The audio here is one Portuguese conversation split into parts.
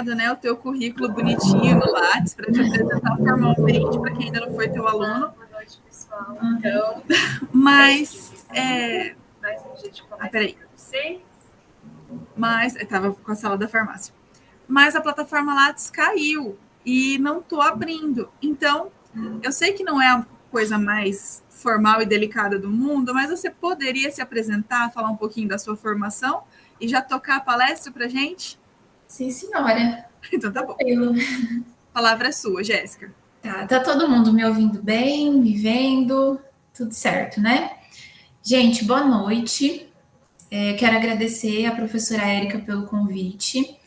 né, o teu currículo bonitinho no Lattes para te apresentar formalmente para quem ainda não foi teu aluno. Boa noite, pessoal. Então, mas mais um dia de conversa peraí. para vocês. Mas estava com a sala da farmácia. Mas a plataforma Lattes caiu e não estou abrindo. Então, eu sei que não é a coisa mais formal e delicada do mundo, mas você poderia se apresentar, falar um pouquinho da sua formação e já tocar a palestra para gente? Sim, senhora. Então tá bom. A palavra é sua, Jéssica. Tá todo mundo me ouvindo bem, me vendo, tudo certo, né? Gente, boa noite. Quero agradecer a professora Érica pelo convite.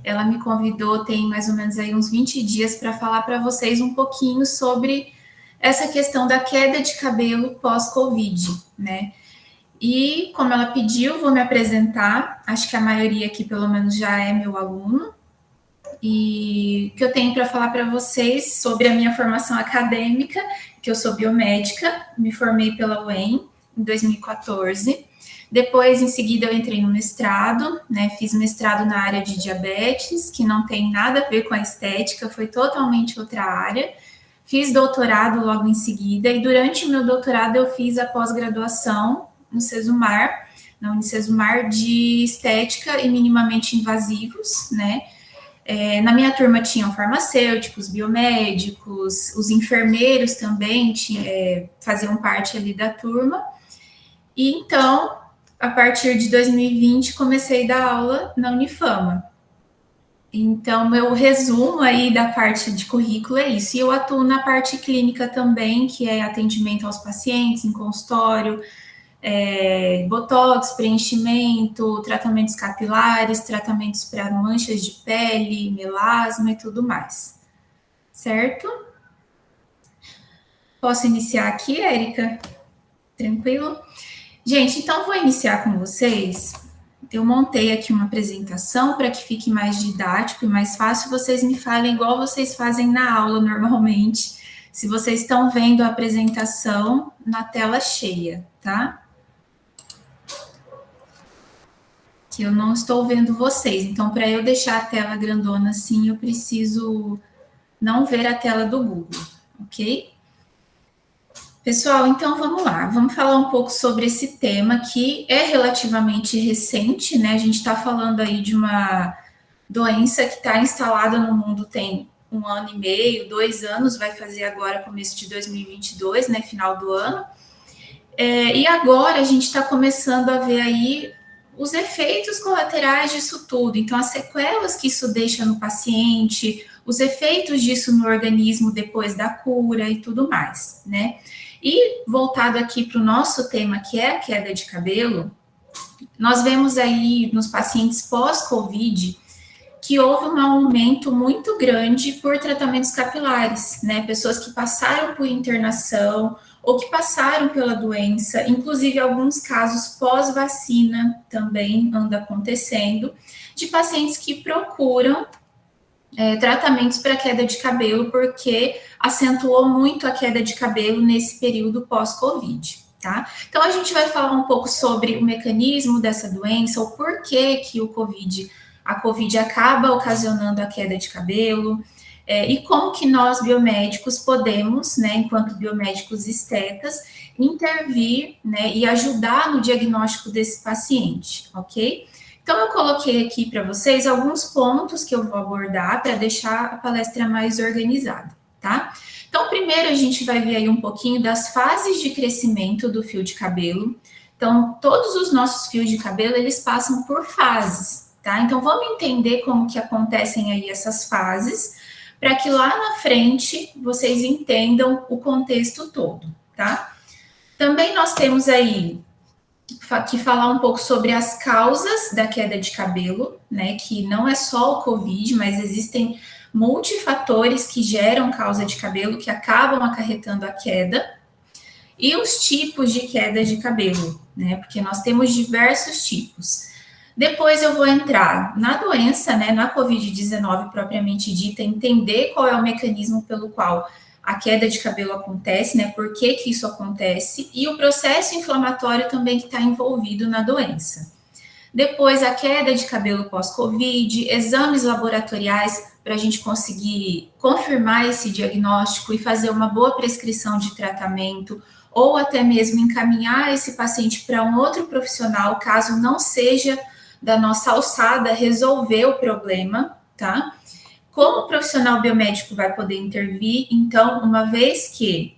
Ela me convidou tem mais ou menos aí uns 20 dias para falar para vocês um pouquinho sobre essa questão da queda de cabelo pós-Covid, né? E como ela pediu, vou me apresentar. Acho que a maioria aqui, pelo menos, já é meu aluno. E o que eu tenho para falar para vocês sobre a minha formação acadêmica, que eu sou biomédica, me formei pela UEM em 2014. Depois, em seguida, eu entrei no mestrado, né? Fiz mestrado na área de diabetes, que não tem nada a ver com a estética, foi totalmente outra área. Fiz doutorado logo em seguida, e durante o meu doutorado eu fiz a pós-graduação no Cesumar, na Unicesumar, de estética e minimamente invasivos, né? Na minha turma tinham farmacêuticos, biomédicos, os enfermeiros também faziam parte ali da turma. E então, a partir de 2020, comecei a dar aula na Unifama. Então, meu resumo aí da parte de currículo é isso. E eu atuo na parte clínica também, que é atendimento aos pacientes em consultório, botox, preenchimento, tratamentos capilares, tratamentos para manchas de pele, melasma e tudo mais. Certo? Posso iniciar aqui, Érica? Tranquilo? Gente, então vou iniciar com vocês. Eu montei aqui uma apresentação para que fique mais didático e mais fácil. Vocês me falem igual vocês fazem na aula normalmente, se vocês estão vendo a apresentação na tela cheia, tá? Que eu não estou vendo vocês. Então, para eu deixar a tela grandona assim, eu preciso não ver a tela do Google, ok? Pessoal, então vamos lá. Vamos falar um pouco sobre esse tema que é relativamente recente, né? A gente está falando aí de uma doença que está instalada no mundo tem 1 ano e meio, 2 anos, vai fazer agora começo de 2022, né? Final do ano. E agora a gente está começando a ver aí os efeitos colaterais disso tudo. Então, as sequelas que isso deixa no paciente, os efeitos disso no organismo depois da cura e tudo mais, né? E voltado aqui para o nosso tema, que é a queda de cabelo, nós vemos aí nos pacientes pós-Covid que houve um aumento muito grande por tratamentos capilares, né? Pessoas que passaram por internação ou que passaram pela doença, inclusive alguns casos pós-vacina também anda acontecendo, de pacientes que procuram tratamentos para queda de cabelo, porque acentuou muito a queda de cabelo nesse período pós-Covid, tá? Então, a gente vai falar um pouco sobre o mecanismo dessa doença, o porquê que a Covid acaba ocasionando a queda de cabelo, e como que nós, biomédicos, podemos, né, enquanto biomédicos estetas, intervir, né, e ajudar no diagnóstico desse paciente, ok? Então, eu coloquei aqui para vocês alguns pontos que eu vou abordar para deixar a palestra mais organizada, tá? Então, primeiro a gente vai ver aí um pouquinho das fases de crescimento do fio de cabelo. Então, todos os nossos fios de cabelo, eles passam por fases, tá? Então, vamos entender como que acontecem aí essas fases, para que lá na frente vocês entendam o contexto todo, tá? Também nós temos aí que falar um pouco sobre as causas da queda de cabelo, né? Que não é só o Covid, mas existem multifatores que geram causa de cabelo, que acabam acarretando a queda. E os tipos de queda de cabelo, né? Porque nós temos diversos tipos. Depois eu vou entrar na doença, né? Na Covid-19 propriamente dita, entender qual é o mecanismo pelo qual a queda de cabelo acontece, né? Por que isso acontece? E o processo inflamatório também que está envolvido na doença. Depois, a queda de cabelo pós-Covid, exames laboratoriais para a gente conseguir confirmar esse diagnóstico e fazer uma boa prescrição de tratamento, ou até mesmo encaminhar esse paciente para um outro profissional, caso não seja da nossa alçada resolver o problema, tá? Como o profissional biomédico vai poder intervir? Então, uma vez que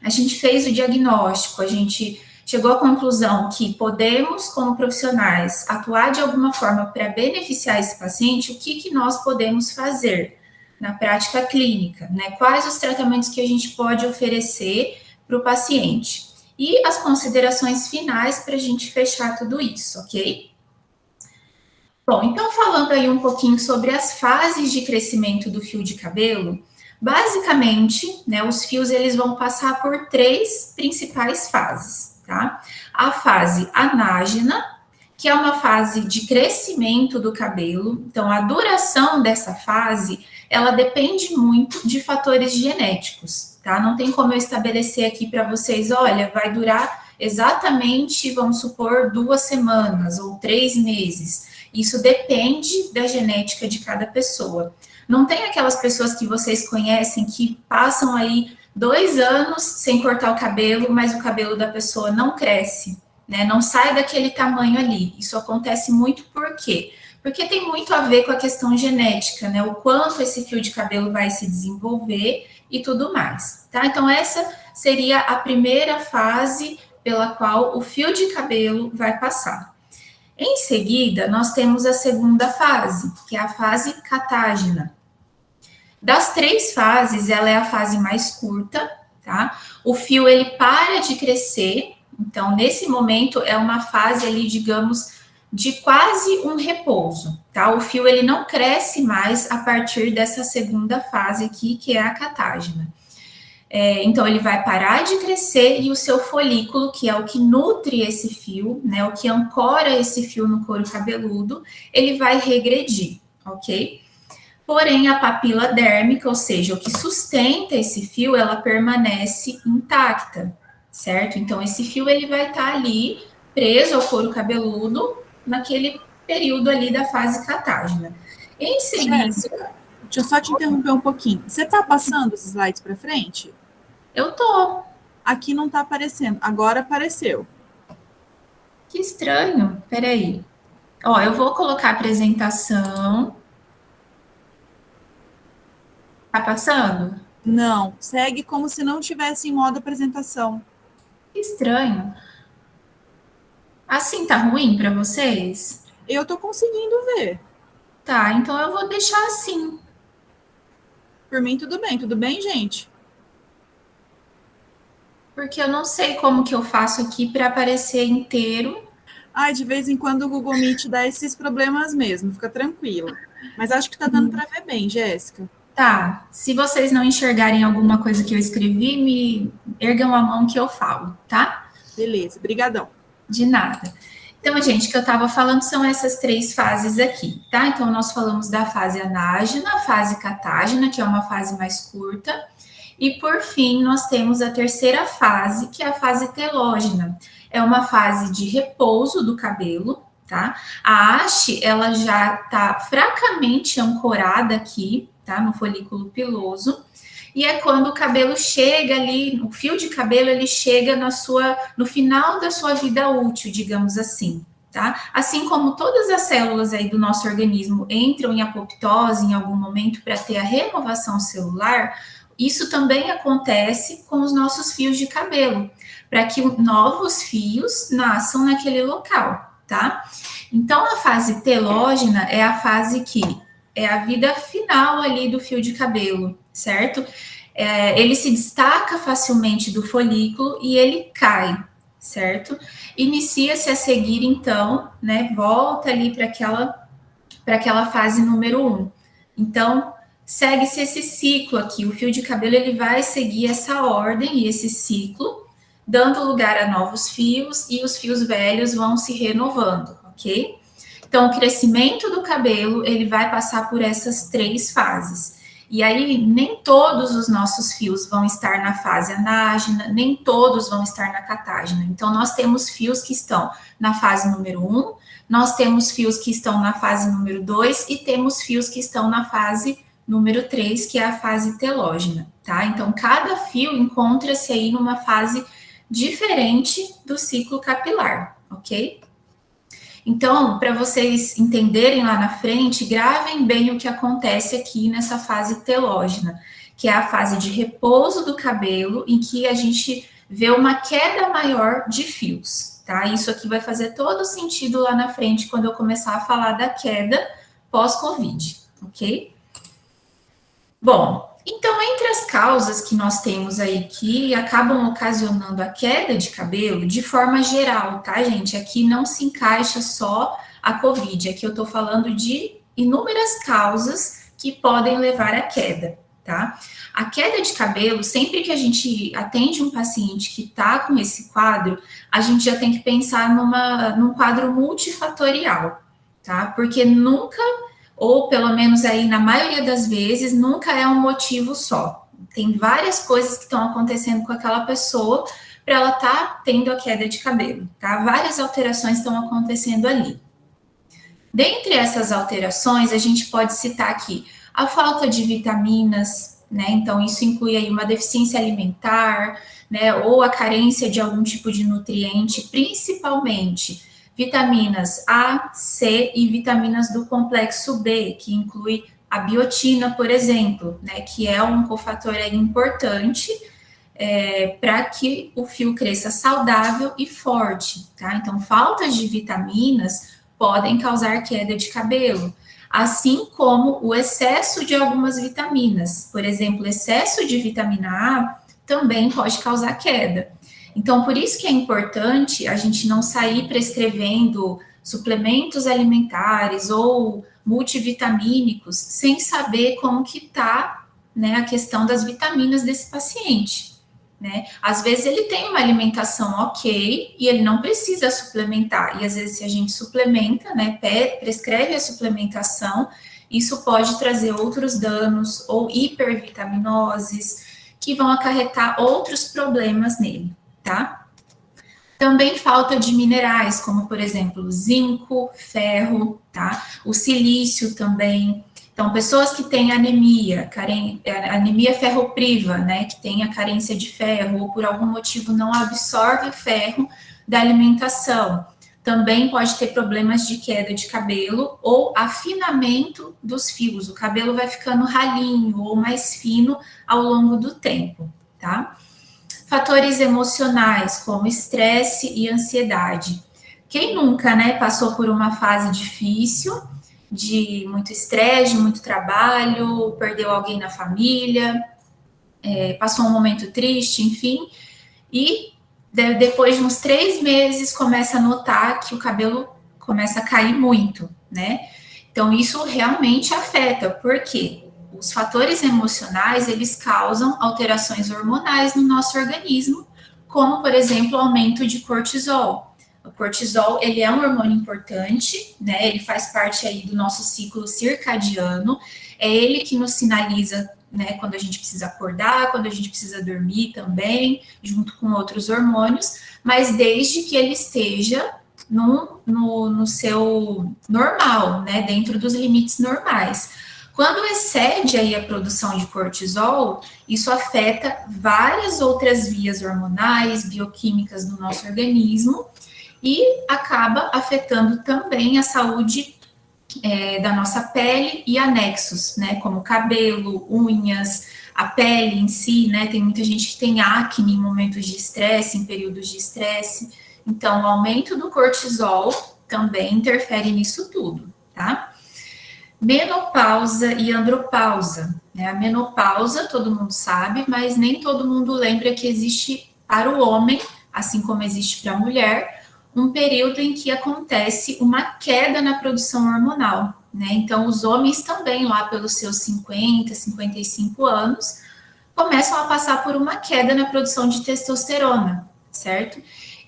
a gente fez o diagnóstico, a gente chegou à conclusão que podemos, como profissionais, atuar de alguma forma para beneficiar esse paciente, o que nós podemos fazer na prática clínica, né? Quais os tratamentos que a gente pode oferecer para o paciente? E as considerações finais para a gente fechar tudo isso, ok? Bom, então falando aí um pouquinho sobre as fases de crescimento do fio de cabelo, basicamente, né, os fios eles vão passar por 3 principais fases, tá? A fase anágena, que é uma fase de crescimento do cabelo. Então, a duração dessa fase, ela depende muito de fatores genéticos, tá? Não tem como eu estabelecer aqui para vocês, olha, vai durar exatamente, vamos supor, 2 semanas ou 3 meses. Isso depende da genética de cada pessoa. Não tem aquelas pessoas que vocês conhecem que passam aí 2 anos sem cortar o cabelo, mas o cabelo da pessoa não cresce, né? Não sai daquele tamanho ali. Isso acontece muito por quê? Porque tem muito a ver com a questão genética, né? O quanto esse fio de cabelo vai se desenvolver e tudo mais, tá? Então, essa seria a primeira fase pela qual o fio de cabelo vai passar. Em seguida, nós temos a segunda fase, que é a fase catágena. Das 3 fases, ela é a fase mais curta, tá? O fio, ele para de crescer, então, nesse momento, é uma fase ali, digamos, de quase um repouso, tá? O fio, ele não cresce mais a partir dessa segunda fase aqui, que é a catágena. Então, ele vai parar de crescer e o seu folículo, que é o que nutre esse fio, né, o que ancora esse fio no couro cabeludo, ele vai regredir, ok? Porém, a papila dérmica, ou seja, o que sustenta esse fio, ela permanece intacta, certo? Então, esse fio, ele vai estar ali, preso ao couro cabeludo, naquele período ali da fase catágena. Em seguida... Jéssica, deixa eu só te interromper um pouquinho. Você está passando os slides para frente? Eu tô. Aqui não está aparecendo. Agora apareceu. Que estranho. Peraí. Ó, eu vou colocar a apresentação. Tá passando? Não. Segue como se não tivesse em modo apresentação. Que estranho. Assim tá ruim para vocês? Eu tô conseguindo ver. Tá, então eu vou deixar assim. Por mim, tudo bem. Tudo bem, gente? Porque eu não sei como que eu faço aqui para aparecer inteiro. Ai, de vez em quando o Google Meet dá esses problemas mesmo. Fica tranquilo. Mas acho que tá dando para ver bem, Jéssica. Tá, se vocês não enxergarem alguma coisa que eu escrevi, me ergam a mão que eu falo, tá? Beleza, brigadão. De nada. Então, gente, o que eu estava falando são essas 3 fases aqui, tá? Então, nós falamos da fase anágena, a fase catágena, que é uma fase mais curta, e por fim, nós temos a terceira fase, que é a fase telógena. É uma fase de repouso do cabelo, tá? A haste, ela já está fracamente ancorada aqui, tá? No folículo piloso. E é quando o cabelo chega ali, o fio de cabelo, ele chega no final da sua vida útil, digamos assim, tá? Assim como todas as células aí do nosso organismo entram em apoptose em algum momento para ter a renovação celular, isso também acontece com os nossos fios de cabelo, para que novos fios nasçam naquele local, tá? Então, a fase telógena é a fase que é a vida final ali do fio de cabelo, certo? Ele se destaca facilmente do folículo e ele cai, certo? Inicia-se a seguir, então, né? Volta ali para aquela fase número 1. Então, segue-se esse ciclo aqui. O fio de cabelo ele vai seguir essa ordem e esse ciclo, dando lugar a novos fios e os fios velhos vão se renovando, ok? Então, o crescimento do cabelo, ele vai passar por essas 3 fases. E aí, nem todos os nossos fios vão estar na fase anágena, nem todos vão estar na catágena. Então, nós temos fios que estão na fase número 1, nós temos fios que estão na fase número 2 e temos fios que estão na fase número 3, que é a fase telógena, tá? Então, cada fio encontra-se aí numa fase diferente do ciclo capilar, ok? Então, para vocês entenderem lá na frente, gravem bem o que acontece aqui nessa fase telógena, que é a fase de repouso do cabelo, em que a gente vê uma queda maior de fios, tá? Isso aqui vai fazer todo sentido lá na frente, quando eu começar a falar da queda pós-Covid, ok? Bom, então, entre as causas que nós temos aí que acabam ocasionando a queda de cabelo, de forma geral, tá, gente? Aqui não se encaixa só a Covid, aqui eu tô falando de inúmeras causas que podem levar à queda, tá? A queda de cabelo, sempre que a gente atende um paciente que tá com esse quadro, a gente já tem que pensar num quadro multifatorial, tá? Porque nunca, ou pelo menos aí na maioria das vezes, nunca é um motivo só. Tem várias coisas que estão acontecendo com aquela pessoa para ela estar tendo a queda de cabelo, tá? Várias alterações estão acontecendo ali. Dentre essas alterações, a gente pode citar aqui a falta de vitaminas, né? Então, isso inclui aí uma deficiência alimentar, né? Ou a carência de algum tipo de nutriente, principalmente vitaminas A, C e vitaminas do complexo B, que inclui a biotina, por exemplo, né, que é um cofator aí importante para que o fio cresça saudável e forte, tá? Então, faltas de vitaminas podem causar queda de cabelo, assim como o excesso de algumas vitaminas. Por exemplo, excesso de vitamina A também pode causar queda. Então, por isso que é importante a gente não sair prescrevendo suplementos alimentares ou multivitamínicos sem saber como que está, né, a questão das vitaminas desse paciente, né? Às vezes ele tem uma alimentação ok e ele não precisa suplementar. E às vezes se a gente suplementa, né, prescreve a suplementação, isso pode trazer outros danos ou hipervitaminoses que vão acarretar outros problemas nele, tá? Também falta de minerais, como por exemplo, zinco, ferro, tá? O silício também. Então, pessoas que têm anemia, anemia ferropriva, né, que tem a carência de ferro ou por algum motivo não absorve ferro da alimentação, também pode ter problemas de queda de cabelo ou afinamento dos fios. O cabelo vai ficando ralinho ou mais fino ao longo do tempo, tá? Fatores emocionais, como estresse e ansiedade. Quem nunca, né, passou por uma fase difícil, de muito estresse, de muito trabalho, perdeu alguém na família, passou um momento triste, enfim, e depois de uns 3 meses começa a notar que o cabelo começa a cair muito, né? Então, isso realmente afeta, porque os fatores emocionais, eles causam alterações hormonais no nosso organismo, como, por exemplo, o aumento de cortisol. O cortisol, ele é um hormônio importante, né? Ele faz parte aí do nosso ciclo circadiano, é ele que nos sinaliza, né, quando a gente precisa acordar, quando a gente precisa dormir também, junto com outros hormônios, mas desde que ele esteja no seu normal, né, dentro dos limites normais. Quando excede aí a produção de cortisol, isso afeta várias outras vias hormonais, bioquímicas do nosso organismo e acaba afetando também a saúde da nossa pele e anexos, né, como cabelo, unhas, a pele em si, né, tem muita gente que tem acne em momentos de estresse, em períodos de estresse, então o aumento do cortisol também interfere nisso tudo, tá? Menopausa e andropausa, né, a menopausa todo mundo sabe, mas nem todo mundo lembra que existe para o homem, assim como existe para a mulher, um período em que acontece uma queda na produção hormonal, né? Então, os homens também, lá pelos seus 50, 55 anos, começam a passar por uma queda na produção de testosterona, certo?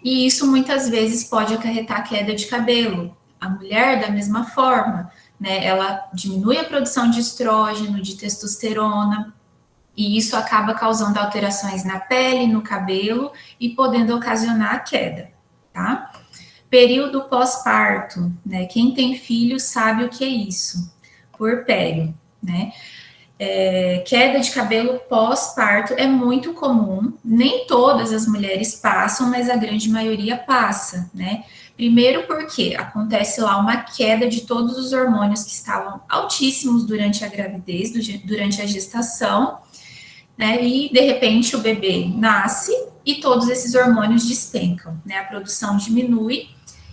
E isso muitas vezes pode acarretar queda de cabelo. A mulher, da mesma forma, né? Ela diminui a produção de estrógeno, de testosterona, e isso acaba causando alterações na pele, no cabelo e podendo ocasionar a queda, tá? Período pós-parto, né? Quem tem filho sabe o que é isso, puerpério, né? Queda de cabelo pós-parto é muito comum, nem todas as mulheres passam, mas a grande maioria passa, né? Primeiro porque acontece lá uma queda de todos os hormônios que estavam altíssimos durante a gravidez, durante a gestação, né? E de repente o bebê nasce e todos esses hormônios despencam, né? A produção diminui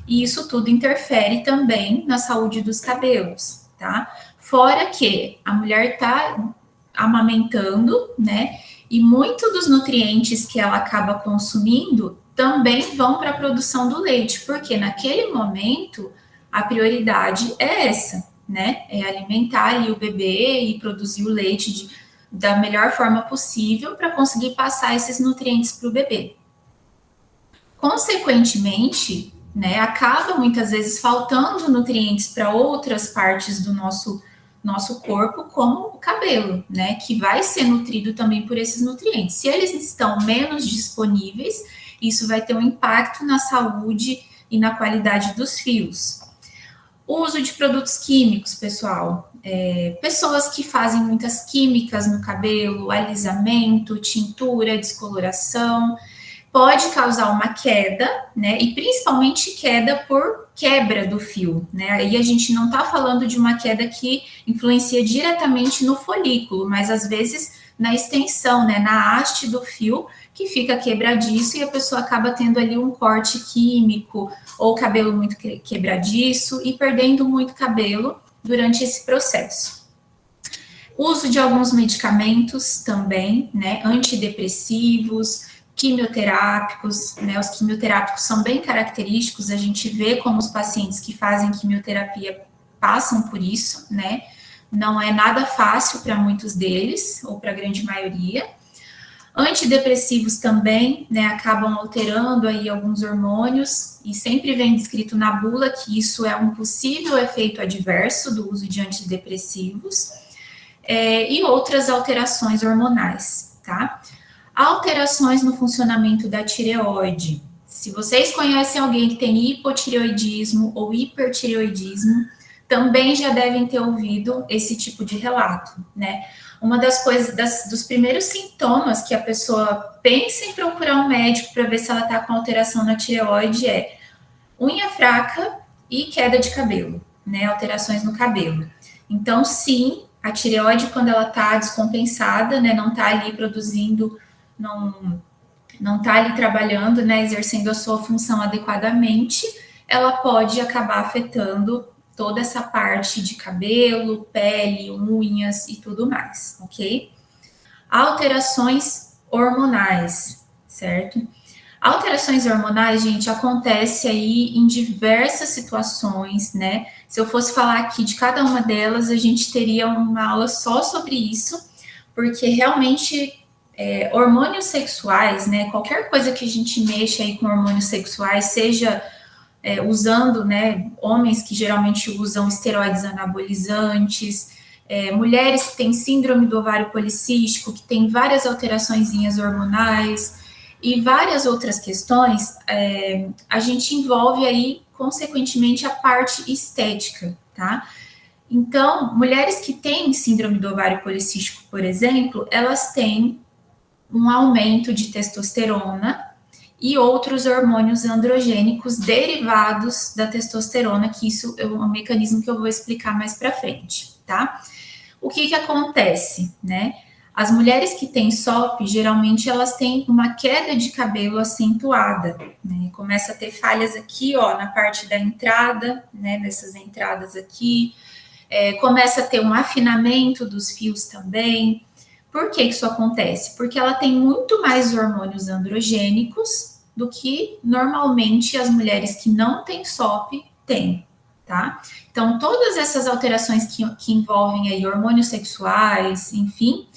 e isso tudo interfere também na saúde dos cabelos, tá? Fora que a mulher está amamentando, né? E muito dos nutrientes que ela acaba consumindo também vão para a produção do leite, porque naquele momento a prioridade é essa, né? É alimentar ali o bebê e produzir o leite da melhor forma possível para conseguir passar esses nutrientes para o bebê. Consequentemente, né, acaba muitas vezes faltando nutrientes para outras partes do nosso corpo, como o cabelo, né, que vai ser nutrido também por esses nutrientes. Se eles estão menos disponíveis, isso vai ter um impacto na saúde e na qualidade dos fios. O uso de produtos químicos, pessoal. Pessoas que fazem muitas químicas no cabelo, alisamento, tintura, descoloração, pode causar uma queda, né? E principalmente queda por quebra do fio, né? Aí a gente não tá falando de uma queda que influencia diretamente no folículo, mas às vezes na extensão, né? Na haste do fio, que fica quebradiço e a pessoa acaba tendo ali um corte químico ou cabelo muito quebradiço e perdendo muito cabelo durante esse processo. Uso de alguns medicamentos também, né? Antidepressivos, quimioterápicos, né? Os quimioterápicos são bem característicos, a gente vê como os pacientes que fazem quimioterapia passam por isso, né? Não é nada fácil para muitos deles, ou para a grande maioria. Antidepressivos também, né, acabam alterando aí alguns hormônios, e sempre vem descrito na bula que isso é um possível efeito adverso do uso de antidepressivos, e outras alterações hormonais, tá? Alterações no funcionamento da tireoide. Se vocês conhecem alguém que tem hipotireoidismo ou hipertireoidismo, também já devem ter ouvido esse tipo de relato, né? Uma das coisas, dos primeiros sintomas que a pessoa pensa em procurar um médico para ver se ela está com alteração na tireoide é unha fraca e queda de cabelo, né? Alterações no cabelo. Então, sim, a tireoide, quando ela está descompensada, né? Não está ali produzindo, não está ali trabalhando, né? Exercendo a sua função adequadamente, ela pode acabar afetando toda essa parte de cabelo, pele, unhas e tudo mais, ok? Alterações hormonais, certo? Alterações hormonais, gente, acontece aí em diversas situações, né? Se eu fosse falar aqui de cada uma delas, a gente teria uma aula só sobre isso, porque realmente hormônios sexuais, né? Qualquer coisa que a gente mexa aí com hormônios sexuais, seja usando, né, homens que geralmente usam esteroides anabolizantes, mulheres que têm síndrome do ovário policístico, que tem várias alteraçõezinhas hormonais e várias outras questões, a gente envolve aí, consequentemente, a parte estética, tá? Então, mulheres que têm síndrome do ovário policístico, por exemplo, elas têm um aumento de testosterona e outros hormônios androgênicos derivados da testosterona, que isso é um mecanismo que eu vou explicar mais para frente, tá? O que acontece, né? As mulheres que têm SOP, geralmente elas têm uma queda de cabelo acentuada, né? Começa a ter falhas aqui, ó, na parte da entrada, né? Nessas entradas aqui, começa a ter um afinamento dos fios também. Por que isso acontece? Porque ela tem muito mais hormônios androgênicos do que normalmente as mulheres que não têm SOP têm, tá? Então, todas essas alterações que envolvem aí hormônios sexuais, enfim,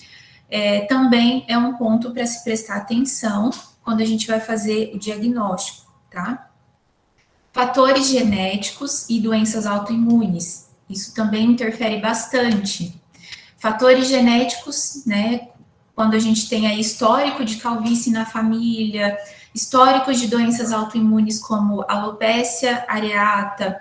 também é um ponto para se prestar atenção quando a gente vai fazer o diagnóstico, tá? Fatores genéticos e doenças autoimunes. Isso também interfere bastante. Fatores genéticos, né? Quando a gente tem aí histórico de calvície na família, históricos de doenças autoimunes como alopecia areata,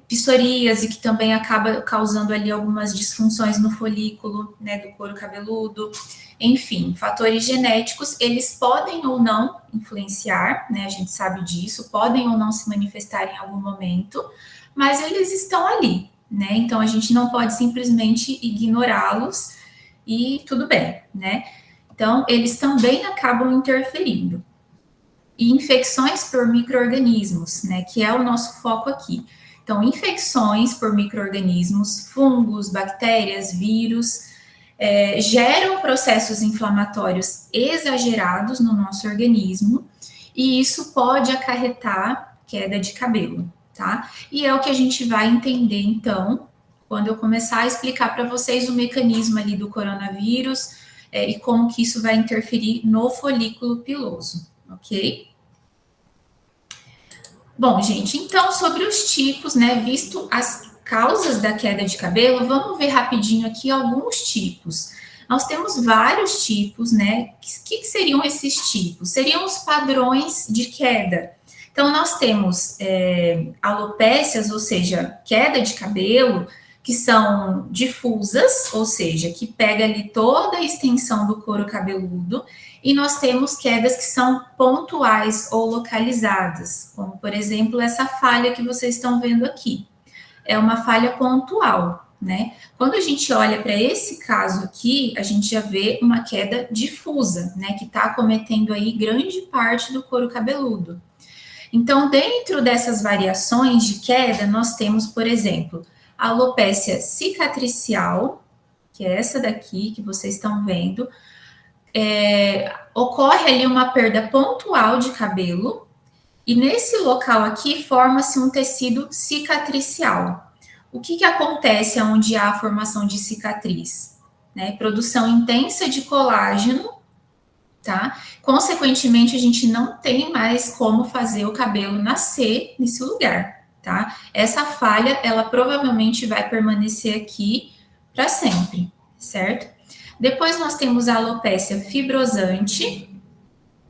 psoríase, que também acaba causando ali algumas disfunções no folículo, né, do couro cabeludo. Enfim, fatores genéticos, eles podem ou não influenciar, né, a gente sabe disso, podem ou não se manifestar em algum momento, mas eles estão ali, né, então a gente não pode simplesmente ignorá-los e tudo bem, né. Então, eles também acabam interferindo. E infecções por micro-organismos, né, que é o nosso foco aqui. Então, infecções por micro-organismos, fungos, bactérias, vírus, geram processos inflamatórios exagerados no nosso organismo, e isso pode acarretar queda de cabelo, tá? E é o que a gente vai entender, então, quando eu começar a explicar para vocês o mecanismo ali do coronavírus, e como que isso vai interferir no folículo piloso, ok? Bom, gente, então sobre os tipos, né, visto as causas da queda de cabelo, vamos ver rapidinho aqui alguns tipos. Nós temos vários tipos, né? O que seriam esses tipos? Seriam os padrões de queda. Então, nós temos alopécias, ou seja, queda de cabelo, que são difusas, ou seja, que pega ali toda a extensão do couro cabeludo, e nós temos quedas que são pontuais ou localizadas, como, por exemplo, essa falha que vocês estão vendo aqui. É uma falha pontual, né? Quando a gente olha para esse caso aqui, a gente já vê uma queda difusa, né? Que está acometendo aí grande parte do couro cabeludo. Então, dentro dessas variações de queda, nós temos, por exemplo, a alopécia cicatricial, que é essa daqui que vocês estão vendo. Ocorre ali uma perda pontual de cabelo, e nesse local aqui forma-se um tecido cicatricial. O que acontece onde há a formação de cicatriz? Né? Produção intensa de colágeno, tá? Consequentemente, a gente não tem mais como fazer o cabelo nascer nesse lugar, tá? Essa falha, ela provavelmente vai permanecer aqui para sempre, certo? Depois nós temos a alopécia fibrosante,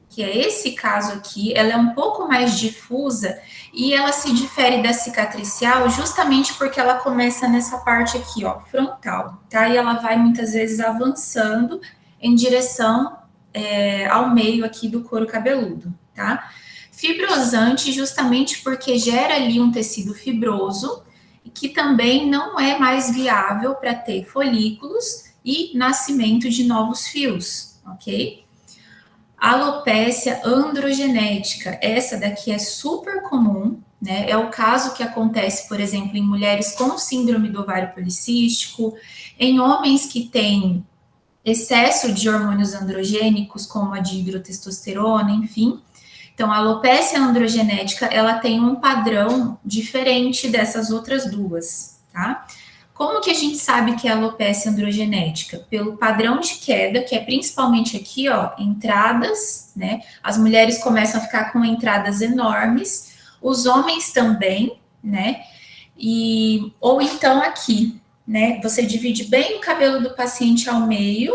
que é esse caso aqui, ela é um pouco mais difusa e ela se difere da cicatricial justamente porque ela começa nessa parte aqui, ó, frontal, tá? E ela vai muitas vezes avançando em direção ao meio aqui do couro cabeludo, tá? Fibrosante justamente porque gera ali um tecido fibroso que também não é mais viável para ter folículos e nascimento de novos fios, ok? Alopécia androgenética, essa daqui é super comum, né? É o caso que acontece, por exemplo, em mulheres com síndrome do ovário policístico, em homens que têm excesso de hormônios androgênicos, como a dihidrotestosterona, enfim. Então, a alopécia androgenética, ela tem um padrão diferente dessas outras duas, tá? Como que a gente sabe que é alopécia androgenética? Pelo padrão de queda, que é principalmente aqui, ó, entradas, né? As mulheres começam a ficar com entradas enormes, os homens também, né? Ou então aqui, né? Você divide bem o cabelo do paciente ao meio,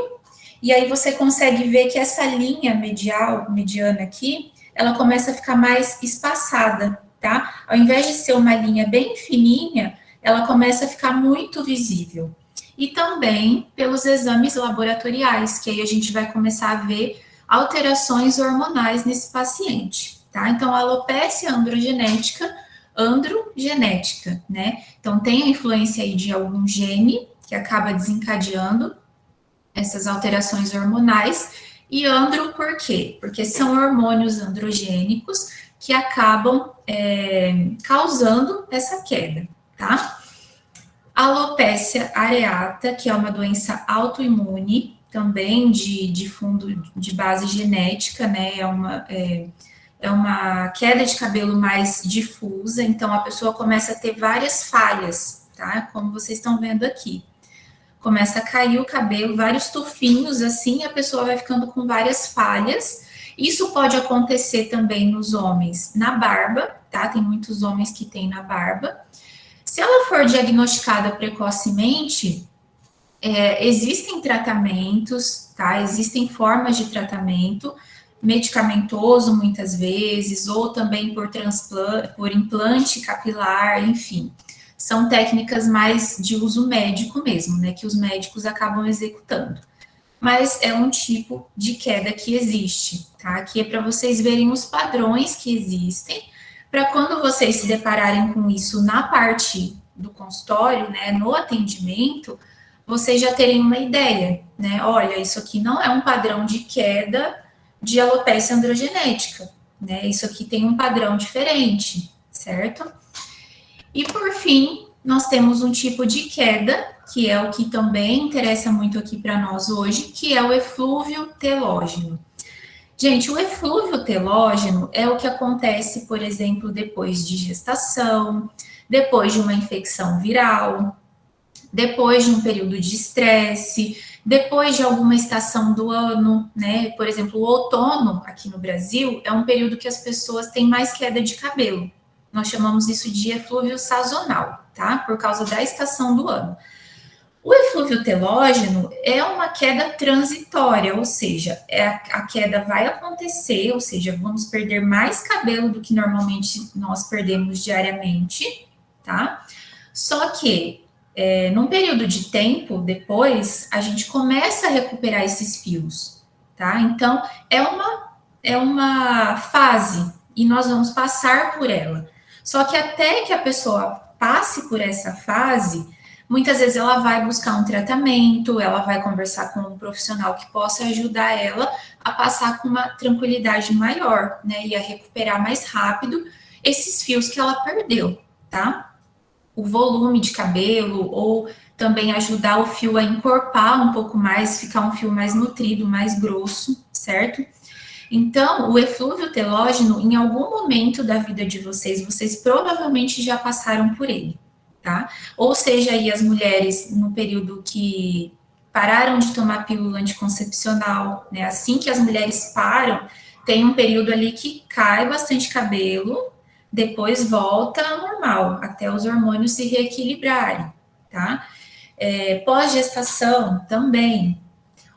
e aí você consegue ver que essa linha mediana aqui, ela começa a ficar mais espaçada, tá? Ao invés de ser uma linha bem fininha, ela começa a ficar muito visível. E também pelos exames laboratoriais, que aí a gente vai começar a ver alterações hormonais nesse paciente, tá? Então, a alopécia androgenética, né? Então, tem a influência aí de algum gene que acaba desencadeando essas alterações hormonais. E andro por quê? Porque são hormônios androgênicos que acabam causando essa queda, tá? Alopécia areata, que é uma doença autoimune, também de fundo de base genética, né? É uma queda de cabelo mais difusa, então a pessoa começa a ter várias falhas, tá? Como vocês estão vendo aqui. Começa a cair o cabelo, vários tufinhos assim, a pessoa vai ficando com várias falhas. Isso pode acontecer também nos homens na barba, tá? Tem muitos homens que têm na barba. Se ela for diagnosticada precocemente, existem tratamentos, tá? Existem formas de tratamento. medicamentoso muitas vezes, ou também por implante capilar, enfim. São técnicas mais de uso médico mesmo, né, que os médicos acabam executando. Mas é um tipo de queda que existe, tá? Aqui é para vocês verem os padrões que existem, para quando vocês se depararem com isso na parte do consultório, né, no atendimento, vocês já terem uma ideia, né? Olha, isso aqui não é um padrão de queda de alopecia androgenética, né? Isso aqui tem um padrão diferente, certo? E por fim, nós temos um tipo de queda, que é o que também interessa muito aqui para nós hoje, que é o eflúvio telógeno. Gente, o eflúvio telógeno é o que acontece, por exemplo, depois de gestação, depois de uma infecção viral, depois de um período de estresse, depois de alguma estação do ano, né? Por exemplo, o outono aqui no Brasil é um período que as pessoas têm mais queda de cabelo. Nós chamamos isso de eflúvio sazonal, tá? Por causa da estação do ano. O eflúvio telógeno é uma queda transitória, ou seja, a queda vai acontecer, ou seja, vamos perder mais cabelo do que normalmente nós perdemos diariamente, tá? Só que, num período de tempo depois, a gente começa a recuperar esses fios, tá? Então, é uma fase e nós vamos passar por ela. Só que até que a pessoa passe por essa fase, muitas vezes ela vai buscar um tratamento, ela vai conversar com um profissional que possa ajudar ela a passar com uma tranquilidade maior, né? E a recuperar mais rápido esses fios que ela perdeu, tá? O volume de cabelo, ou também ajudar o fio a encorpar um pouco mais, ficar um fio mais nutrido, mais grosso, certo? Então, o eflúvio telógeno, em algum momento da vida de vocês provavelmente já passaram por ele, tá? Ou seja, aí as mulheres no período que pararam de tomar pílula anticoncepcional, né? Assim que as mulheres param, tem um período ali que cai bastante cabelo, depois volta ao normal, até os hormônios se reequilibrarem, tá? Pós-gestação também.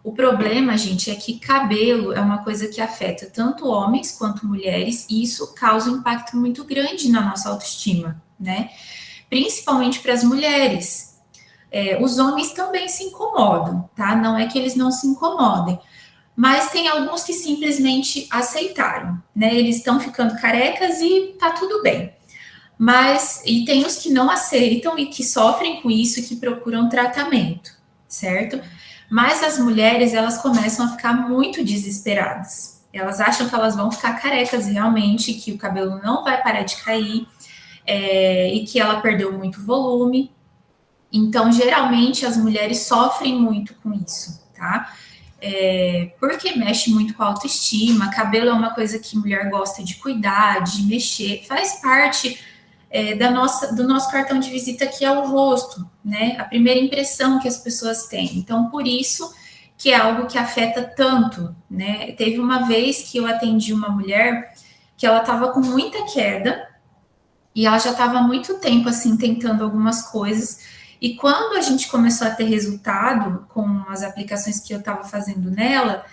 O problema, gente, é que cabelo é uma coisa que afeta tanto homens quanto mulheres, e isso causa um impacto muito grande na nossa autoestima, né? Principalmente para as mulheres. Os homens também se incomodam, tá? Não é que eles não se incomodem, mas tem alguns que simplesmente aceitaram, né? Eles estão ficando carecas e tá tudo bem. E tem os que não aceitam e que sofrem com isso e que procuram tratamento, certo? Mas as mulheres, elas começam a ficar muito desesperadas. Elas acham que elas vão ficar carecas realmente, que o cabelo não vai parar de cair, e que ela perdeu muito volume. Então, geralmente, as mulheres sofrem muito com isso, tá? Porque mexe muito com a autoestima. Cabelo é uma coisa que mulher gosta de cuidar, de mexer, faz parte do nosso cartão de visita, que é o rosto, né? A primeira impressão que as pessoas têm. Então, por isso que é algo que afeta tanto, né? Teve uma vez que eu atendi uma mulher que ela estava com muita queda e ela já estava há muito tempo, assim, tentando algumas coisas. E quando a gente começou a ter resultado com as aplicações que eu estava fazendo nela,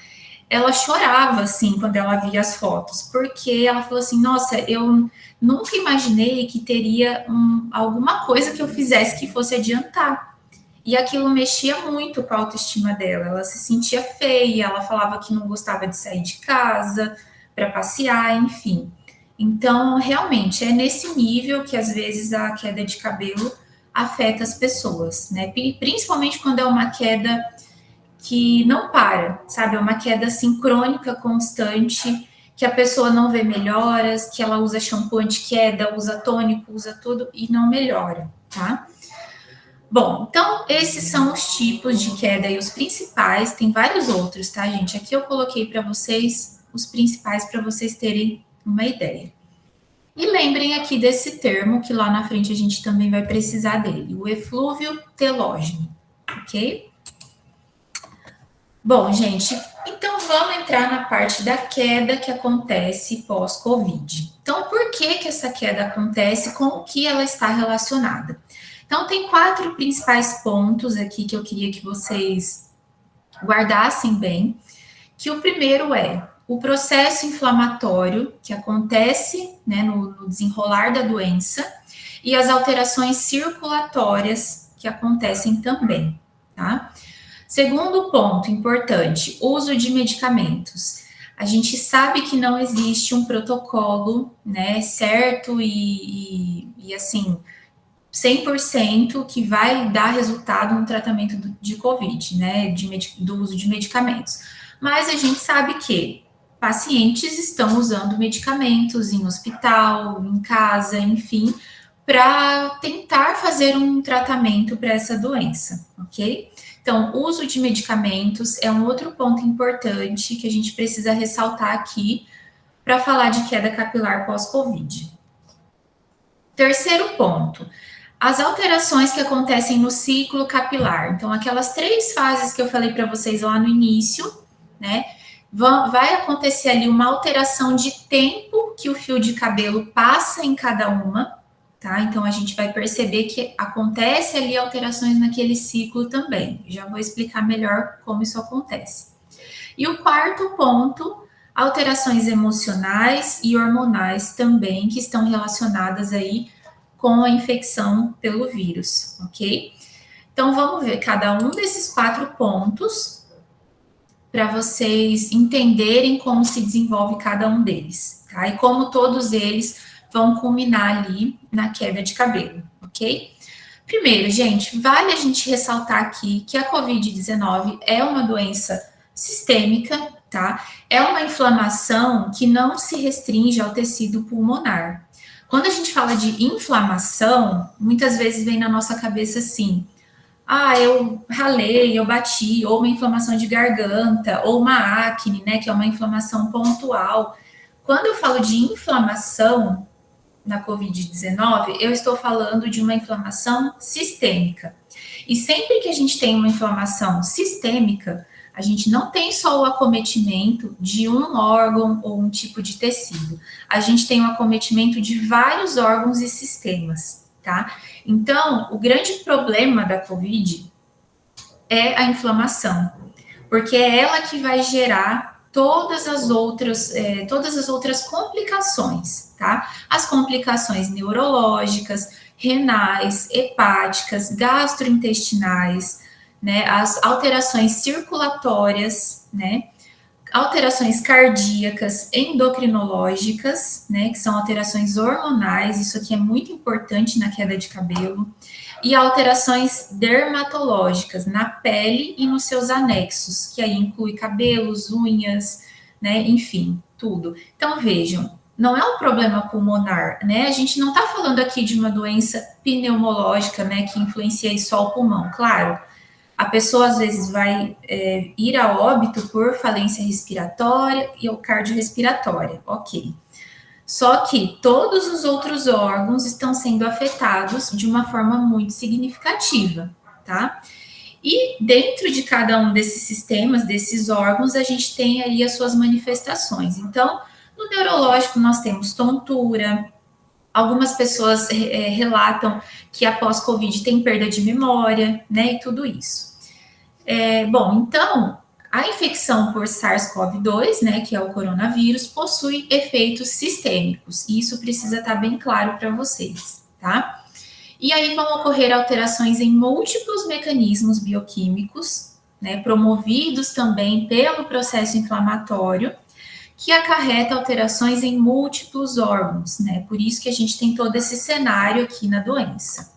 ela chorava, assim, quando ela via as fotos, porque ela falou assim, nossa, eu nunca imaginei que teria alguma coisa que eu fizesse que fosse adiantar. E aquilo mexia muito com a autoestima dela, ela se sentia feia, ela falava que não gostava de sair de casa para passear, enfim. Então, realmente, é nesse nível que, às vezes, a queda de cabelo afeta as pessoas, né? Principalmente quando é uma queda que não para, sabe? É uma queda assim crônica, constante, que a pessoa não vê melhoras, que ela usa shampoo anti-queda, usa tônico, usa tudo e não melhora, tá? Bom, então esses são os tipos de queda e os principais, tem vários outros, tá, gente? Aqui eu coloquei para vocês os principais para vocês terem uma ideia. E lembrem aqui desse termo, que lá na frente a gente também vai precisar dele, o eflúvio telógeno, ok? Bom, gente, então vamos entrar na parte da queda que acontece pós-Covid. Então, por que essa queda acontece? Com o que ela está relacionada? Então, tem 4 principais pontos aqui que eu queria que vocês guardassem bem, que o primeiro é o processo inflamatório que acontece, né, no desenrolar da doença e as alterações circulatórias que acontecem também, tá? Segundo ponto importante, uso de medicamentos. A gente sabe que não existe um protocolo, né, certo e assim, 100% que vai dar resultado no tratamento de COVID, né, do uso de medicamentos. Mas a gente sabe que pacientes estão usando medicamentos em hospital, em casa, enfim, para tentar fazer um tratamento para essa doença, ok? Então, o uso de medicamentos é um outro ponto importante que a gente precisa ressaltar aqui para falar de queda capilar pós-Covid. Terceiro ponto, as alterações que acontecem no ciclo capilar. Então, aquelas 3 fases que eu falei para vocês lá no início, né? Vai acontecer ali uma alteração de tempo que o fio de cabelo passa em cada uma, tá? Então, a gente vai perceber que acontece ali alterações naquele ciclo também. Já vou explicar melhor como isso acontece. E o quarto ponto, alterações emocionais e hormonais também, que estão relacionadas aí com a infecção pelo vírus, ok? Então, vamos ver cada um desses 4 pontos para vocês entenderem como se desenvolve cada um deles, tá? E como todos eles vão culminar ali na queda de cabelo, ok? Primeiro, gente, vale a gente ressaltar aqui que a COVID-19 é uma doença sistêmica, tá? É uma inflamação que não se restringe ao tecido pulmonar. Quando a gente fala de inflamação, muitas vezes vem na nossa cabeça assim, eu ralei, eu bati, ou uma inflamação de garganta, ou uma acne, né, que é uma inflamação pontual. Quando eu falo de inflamação na COVID-19, eu estou falando de uma inflamação sistêmica. E sempre que a gente tem uma inflamação sistêmica, a gente não tem só o acometimento de um órgão ou um tipo de tecido. A gente tem o acometimento de vários órgãos e sistemas, tá? Então, o grande problema da COVID é a inflamação, porque é ela que vai gerar todas as outras complicações, tá? As complicações neurológicas, renais, hepáticas, gastrointestinais, né? As alterações circulatórias, né? Alterações cardíacas, endocrinológicas, né, que são alterações hormonais, isso aqui é muito importante na queda de cabelo, e alterações dermatológicas na pele e nos seus anexos, que aí inclui cabelos, unhas, né, enfim, tudo. Então, vejam, não é um problema pulmonar, né, a gente não está falando aqui de uma doença pneumológica, né, que influencia só o pulmão, claro. A pessoa, às vezes, vai ir a óbito por falência respiratória e ou cardiorrespiratória, ok. Só que todos os outros órgãos estão sendo afetados de uma forma muito significativa, tá? E dentro de cada um desses sistemas, desses órgãos, a gente tem aí as suas manifestações. Então, no neurológico, nós temos tontura. Algumas pessoas relatam que após Covid tem perda de memória, né, e tudo isso. Bom, então, a infecção por SARS-CoV-2, né, que é o coronavírus, possui efeitos sistêmicos, e isso precisa estar bem claro para vocês, tá? E aí vão ocorrer alterações em múltiplos mecanismos bioquímicos, né, promovidos também pelo processo inflamatório, que acarreta alterações em múltiplos órgãos, né? Por isso que a gente tem todo esse cenário aqui na doença.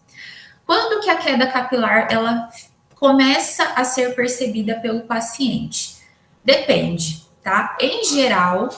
Quando que a queda capilar, ela começa a ser percebida pelo paciente? Depende, tá? Em geral,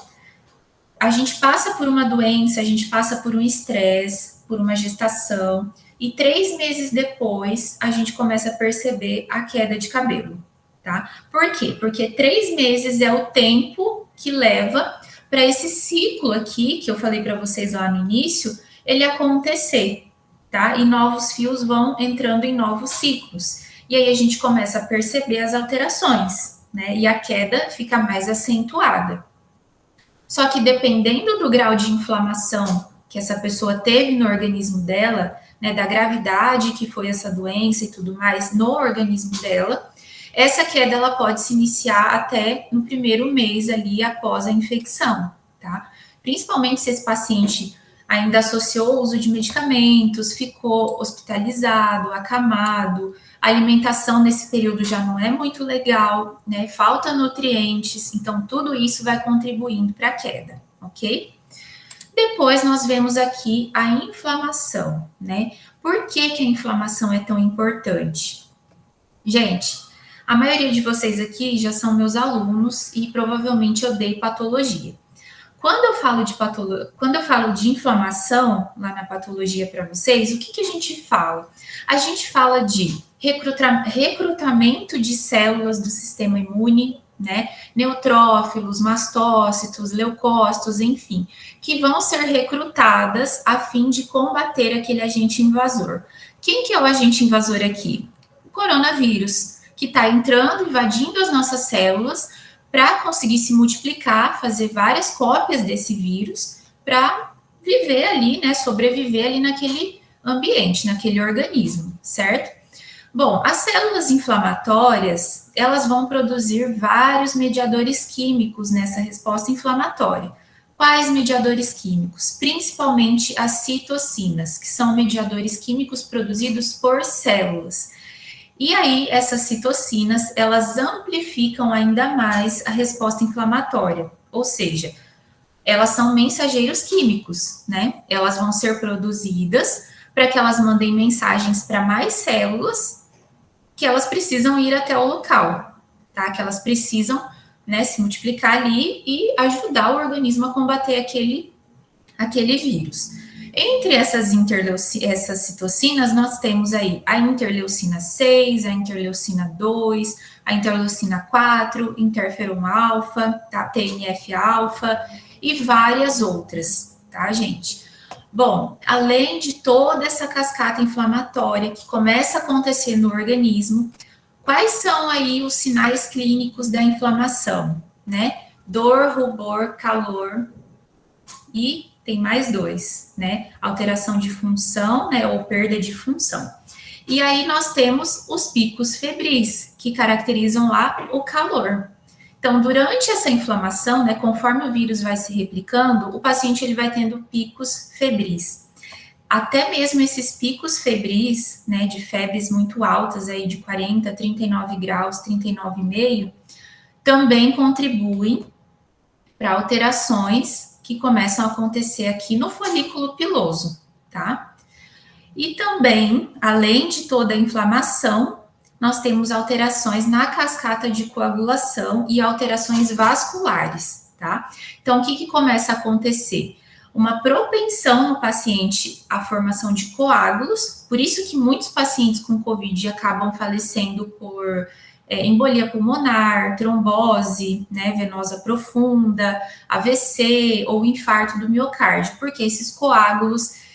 a gente passa por uma doença, a gente passa por um estresse, por uma gestação, e 3 meses depois, a gente começa a perceber a queda de cabelo, tá? Por quê? Porque 3 meses é o tempo que leva para esse ciclo aqui, que eu falei para vocês lá no início, ele acontecer, tá? E novos fios vão entrando em novos ciclos. E aí a gente começa a perceber as alterações, né? E a queda fica mais acentuada. Só que dependendo do grau de inflamação que essa pessoa teve no organismo dela, né, da gravidade que foi essa doença e tudo mais no organismo dela, Essa queda ela pode se iniciar até no primeiro mês ali após a infecção, tá? Principalmente se esse paciente ainda associou o uso de medicamentos, ficou hospitalizado, acamado, a alimentação nesse período já não é muito legal, né? Falta nutrientes, então tudo isso vai contribuindo para a queda, ok? Depois nós vemos aqui a inflamação, né? Por que a inflamação é tão importante? Gente, a maioria de vocês aqui já são meus alunos e provavelmente eu dei patologia. Quando eu falo de inflamação lá na patologia para vocês, o que a gente fala? A gente fala de recrutamento de células do sistema imune, né? Neutrófilos, mastócitos, leucócitos, enfim, que vão ser recrutadas a fim de combater aquele agente invasor. Quem que é o agente invasor aqui? O coronavírus, que está entrando, invadindo as nossas células para conseguir se multiplicar, fazer várias cópias desse vírus para viver ali, né, sobreviver ali naquele ambiente, naquele organismo, certo? Bom, as células inflamatórias, elas vão produzir vários mediadores químicos nessa resposta inflamatória. Quais mediadores químicos? Principalmente as citocinas, que são mediadores químicos produzidos por células. E aí, essas citocinas, elas amplificam ainda mais a resposta inflamatória, ou seja, elas são mensageiros químicos, né? Elas vão ser produzidas para que elas mandem mensagens para mais células que elas precisam ir até o local, tá? Que elas precisam, né, se multiplicar ali e ajudar o organismo a combater aquele vírus. Entre essas citocinas, nós temos aí a interleucina 6, a interleucina 2, a interleucina 4, interferon alfa, tá? TNF alfa e várias outras, tá, gente? Bom, além de toda essa cascata inflamatória que começa a acontecer no organismo, quais são aí os sinais clínicos da inflamação, né? Dor, rubor, calor e tem mais dois, né? Alteração de função, né? Ou perda de função. E aí nós temos os picos febris, que caracterizam lá o calor. Então, durante essa inflamação, né, conforme o vírus vai se replicando, o paciente ele vai tendo picos febris. Até mesmo esses picos febris, né, de febres muito altas, aí de 40, 39 graus, 39,5, também contribuem para alterações que começam a acontecer aqui no folículo piloso, tá? E também, além de toda a inflamação, nós temos alterações na cascata de coagulação e alterações vasculares, tá? Então, o que começa a acontecer? Uma propensão no paciente à formação de coágulos, por isso que muitos pacientes com COVID acabam falecendo por embolia pulmonar, trombose, né, venosa profunda, AVC ou infarto do miocárdio, porque esses coágulos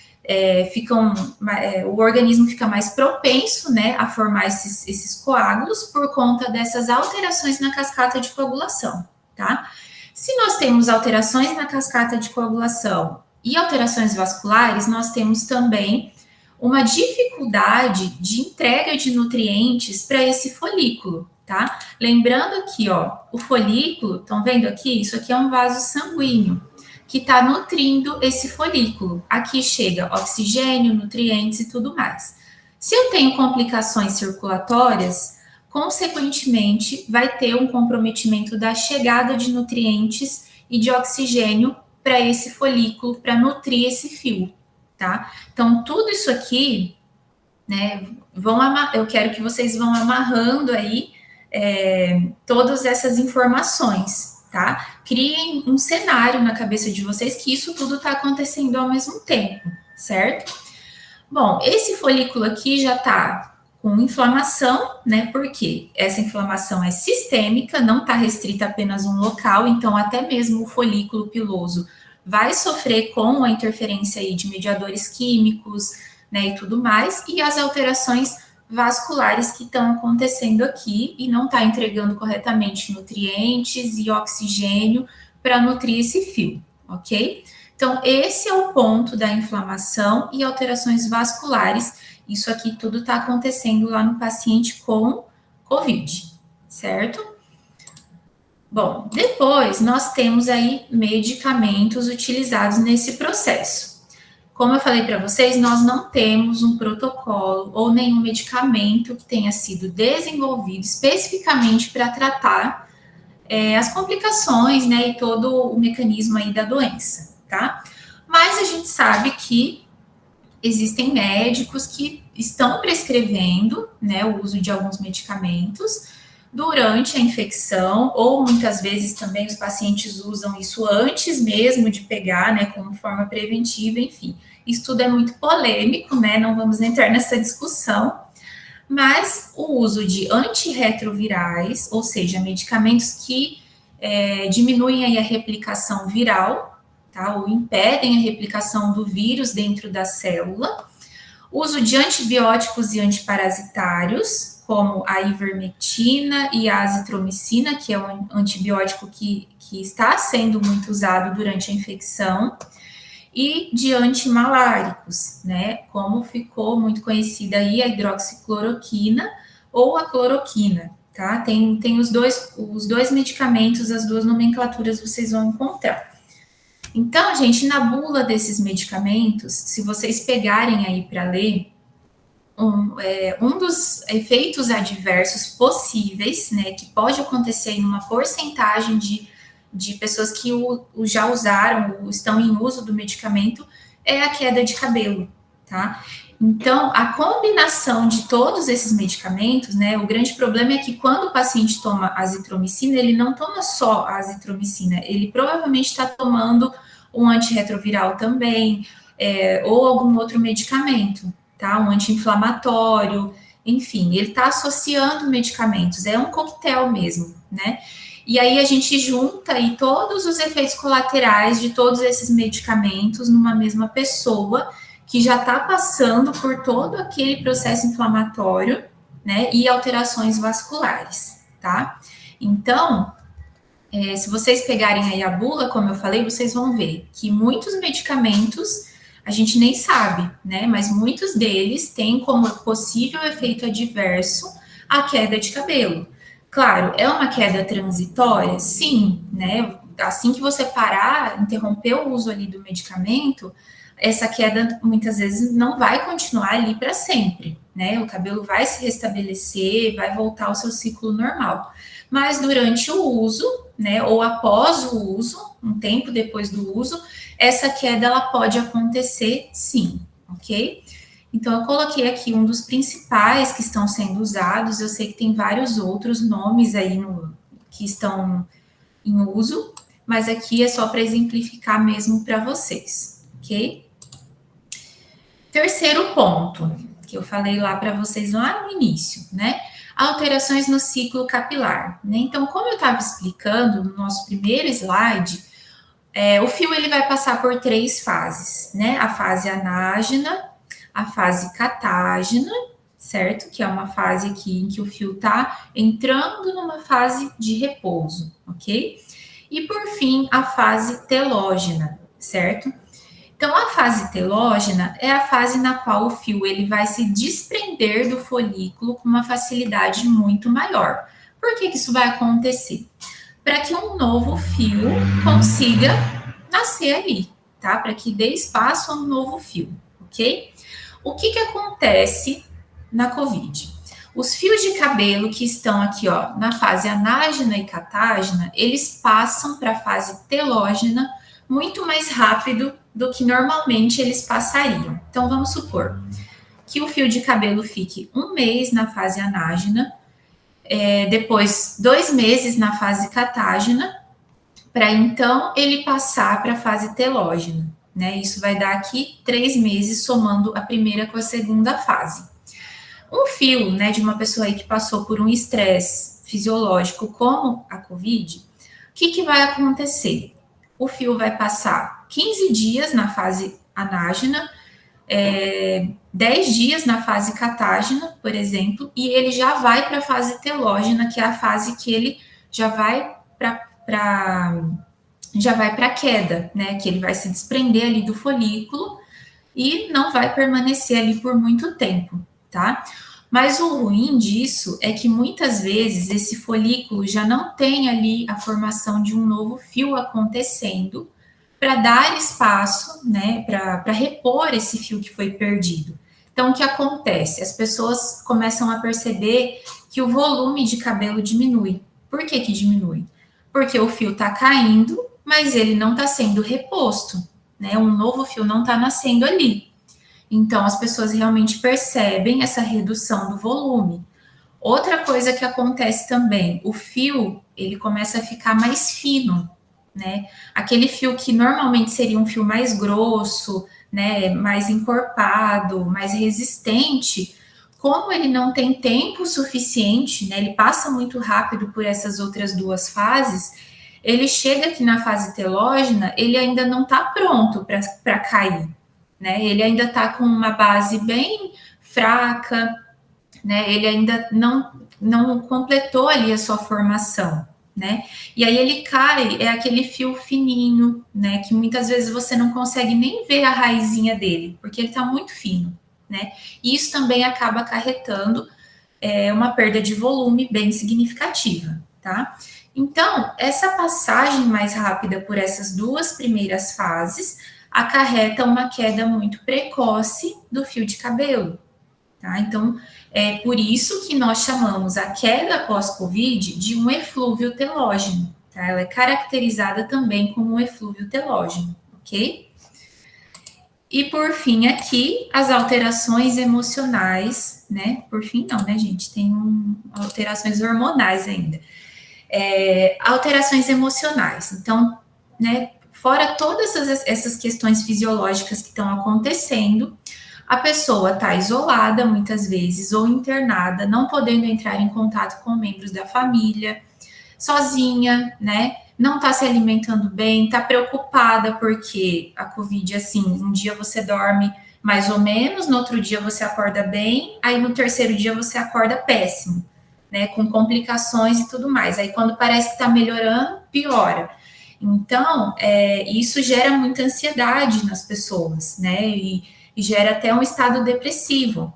o organismo fica mais propenso, né, a formar esses coágulos por conta dessas alterações na cascata de coagulação, tá? Se nós temos alterações na cascata de coagulação e alterações vasculares, nós temos também uma dificuldade de entrega de nutrientes para esse folículo, tá? Lembrando aqui, ó, o folículo, estão vendo aqui? Isso aqui é um vaso sanguíneo que está nutrindo esse folículo. Aqui chega oxigênio, nutrientes e tudo mais. Se eu tenho complicações circulatórias, consequentemente, vai ter um comprometimento da chegada de nutrientes e de oxigênio para esse folículo, para nutrir esse fio, tá? Então, tudo isso aqui, né, eu quero que vocês vão amarrando aí todas essas informações, tá? Criem um cenário na cabeça de vocês que isso tudo está acontecendo ao mesmo tempo, certo? Bom, esse folículo aqui já está com inflamação, né? Porque essa inflamação é sistêmica, não está restrita a apenas um local, então até mesmo o folículo piloso vai sofrer com a interferência aí de mediadores químicos, né, e tudo mais, e as alterações vasculares que estão acontecendo aqui e não está entregando corretamente nutrientes e oxigênio para nutrir esse fio, ok? Então, esse é o ponto da inflamação e alterações vasculares. Isso aqui tudo está acontecendo lá no paciente com COVID, certo? Bom, depois nós temos aí medicamentos utilizados nesse processo. Como eu falei para vocês, nós não temos um protocolo ou nenhum medicamento que tenha sido desenvolvido especificamente para tratar as complicações, né, e todo o mecanismo aí da doença, tá? Mas a gente sabe que existem médicos que estão prescrevendo, né, o uso de alguns medicamentos durante a infecção, ou muitas vezes também os pacientes usam isso antes mesmo de pegar, né, como forma preventiva, enfim. Isso tudo é muito polêmico, né, não vamos entrar nessa discussão, mas o uso de antirretrovirais, ou seja, medicamentos que diminuem aí a replicação viral, tá, ou impedem a replicação do vírus dentro da célula, uso de antibióticos e antiparasitários, como a ivermectina e a azitromicina, que é um antibiótico que está sendo muito usado durante a infecção, e de antimaláricos, né, como ficou muito conhecida aí a hidroxicloroquina ou a cloroquina, tá? Tem os dois medicamentos, as duas nomenclaturas vocês vão encontrar. Então, gente, na bula desses medicamentos, se vocês pegarem aí para ler, um dos efeitos adversos possíveis, né, que pode acontecer em uma porcentagem de pessoas que já usaram ou estão em uso do medicamento, é a queda de cabelo, tá? Então, a combinação de todos esses medicamentos, né, o grande problema é que quando o paciente toma azitromicina, ele não toma só a azitromicina, ele provavelmente está tomando um antirretroviral também, ou algum outro medicamento, tá? Um anti-inflamatório, enfim, ele está associando medicamentos, é um coquetel mesmo, né? E aí a gente junta aí todos os efeitos colaterais de todos esses medicamentos numa mesma pessoa que já está passando por todo aquele processo inflamatório, né, e alterações vasculares, tá? Então, se vocês pegarem aí a bula, como eu falei, vocês vão ver que muitos medicamentos a gente nem sabe, né, mas muitos deles têm como possível efeito adverso a queda de cabelo. Claro, é uma queda transitória? Sim, né? Assim que você parar, interromper o uso ali do medicamento, essa queda muitas vezes não vai continuar ali para sempre, né? O cabelo vai se restabelecer, vai voltar ao seu ciclo normal. Mas durante o uso, né, ou após o uso, um tempo depois do uso, essa queda ela pode acontecer sim, ok? Então, eu coloquei aqui um dos principais que estão sendo usados. Eu sei que tem vários outros nomes aí que estão em uso, mas aqui é só para exemplificar mesmo para vocês, ok? Terceiro ponto, que eu falei lá para vocês lá no início, né? Alterações no ciclo capilar, né? Então, como eu estava explicando no nosso primeiro slide, o fio ele vai passar por 3 fases, né? A fase anágena, a fase catágena, certo? Que é uma fase aqui em que o fio está entrando numa fase de repouso, ok? E por fim, a fase telógena, certo? Então, a fase telógena é a fase na qual o fio ele vai se desprender do folículo com uma facilidade muito maior. Por que isso vai acontecer? Para que um novo fio consiga nascer ali, tá? Para que dê espaço a um novo fio, ok? O que acontece na COVID? Os fios de cabelo que estão aqui, ó, na fase anágena e catágena, eles passam para a fase telógena muito mais rápido do que normalmente eles passariam. Então, vamos supor que o fio de cabelo fique 1 mês na fase anágena, depois 2 meses na fase catágena, para então ele passar para a fase telógena, né? Isso vai dar aqui 3 meses somando a primeira com a segunda fase. Um fio, né, de uma pessoa aí que passou por um estresse fisiológico como a COVID, o que vai acontecer? O fio vai passar 15 dias na fase anágena, 10 dias na fase catágena, por exemplo, e ele já vai para a fase telógena, que é a fase que ele já vai para a queda, né? Que ele vai se desprender ali do folículo e não vai permanecer ali por muito tempo, tá? Mas o ruim disso é que muitas vezes esse folículo já não tem ali a formação de um novo fio acontecendo para dar espaço, né, para repor esse fio que foi perdido. Então, o que acontece? As pessoas começam a perceber que o volume de cabelo diminui. Por que diminui? Porque o fio está caindo, mas ele não está sendo reposto, né? Um novo fio não está nascendo ali. Então, as pessoas realmente percebem essa redução do volume. Outra coisa que acontece também, o fio, ele começa a ficar mais fino, né? Aquele fio que normalmente seria um fio mais grosso, né, mais encorpado, mais resistente, como ele não tem tempo suficiente, né, ele passa muito rápido por essas outras duas fases, ele chega aqui na fase telógena, ele ainda não está pronto para cair, né? Ele ainda está com uma base bem fraca, né? Ele ainda não completou ali a sua formação, né? E aí ele cai, é aquele fio fininho, né? Que muitas vezes você não consegue nem ver a raizinha dele, porque ele está muito fino, né? E isso também acaba acarretando uma perda de volume bem significativa, tá? Então, essa passagem mais rápida por essas duas primeiras fases acarreta uma queda muito precoce do fio de cabelo, tá? Então, é por isso que nós chamamos a queda pós-Covid de um eflúvio telógeno, tá? Ela é caracterizada também como um eflúvio telógeno, ok? E por fim, aqui, as alterações emocionais, né? Por fim, não, né, gente? Tem alterações hormonais ainda. Alterações emocionais. Então, né, fora todas essas questões fisiológicas que estão acontecendo, a pessoa está isolada, muitas vezes, ou internada, não podendo entrar em contato com membros da família, sozinha, né? Não está se alimentando bem, está preocupada porque a Covid, assim, um dia você dorme mais ou menos, no outro dia você acorda bem, aí no terceiro dia você acorda péssimo, né? Com complicações e tudo mais. Aí quando parece que está melhorando, piora. Então, isso gera muita ansiedade nas pessoas, né? E gera até um estado depressivo.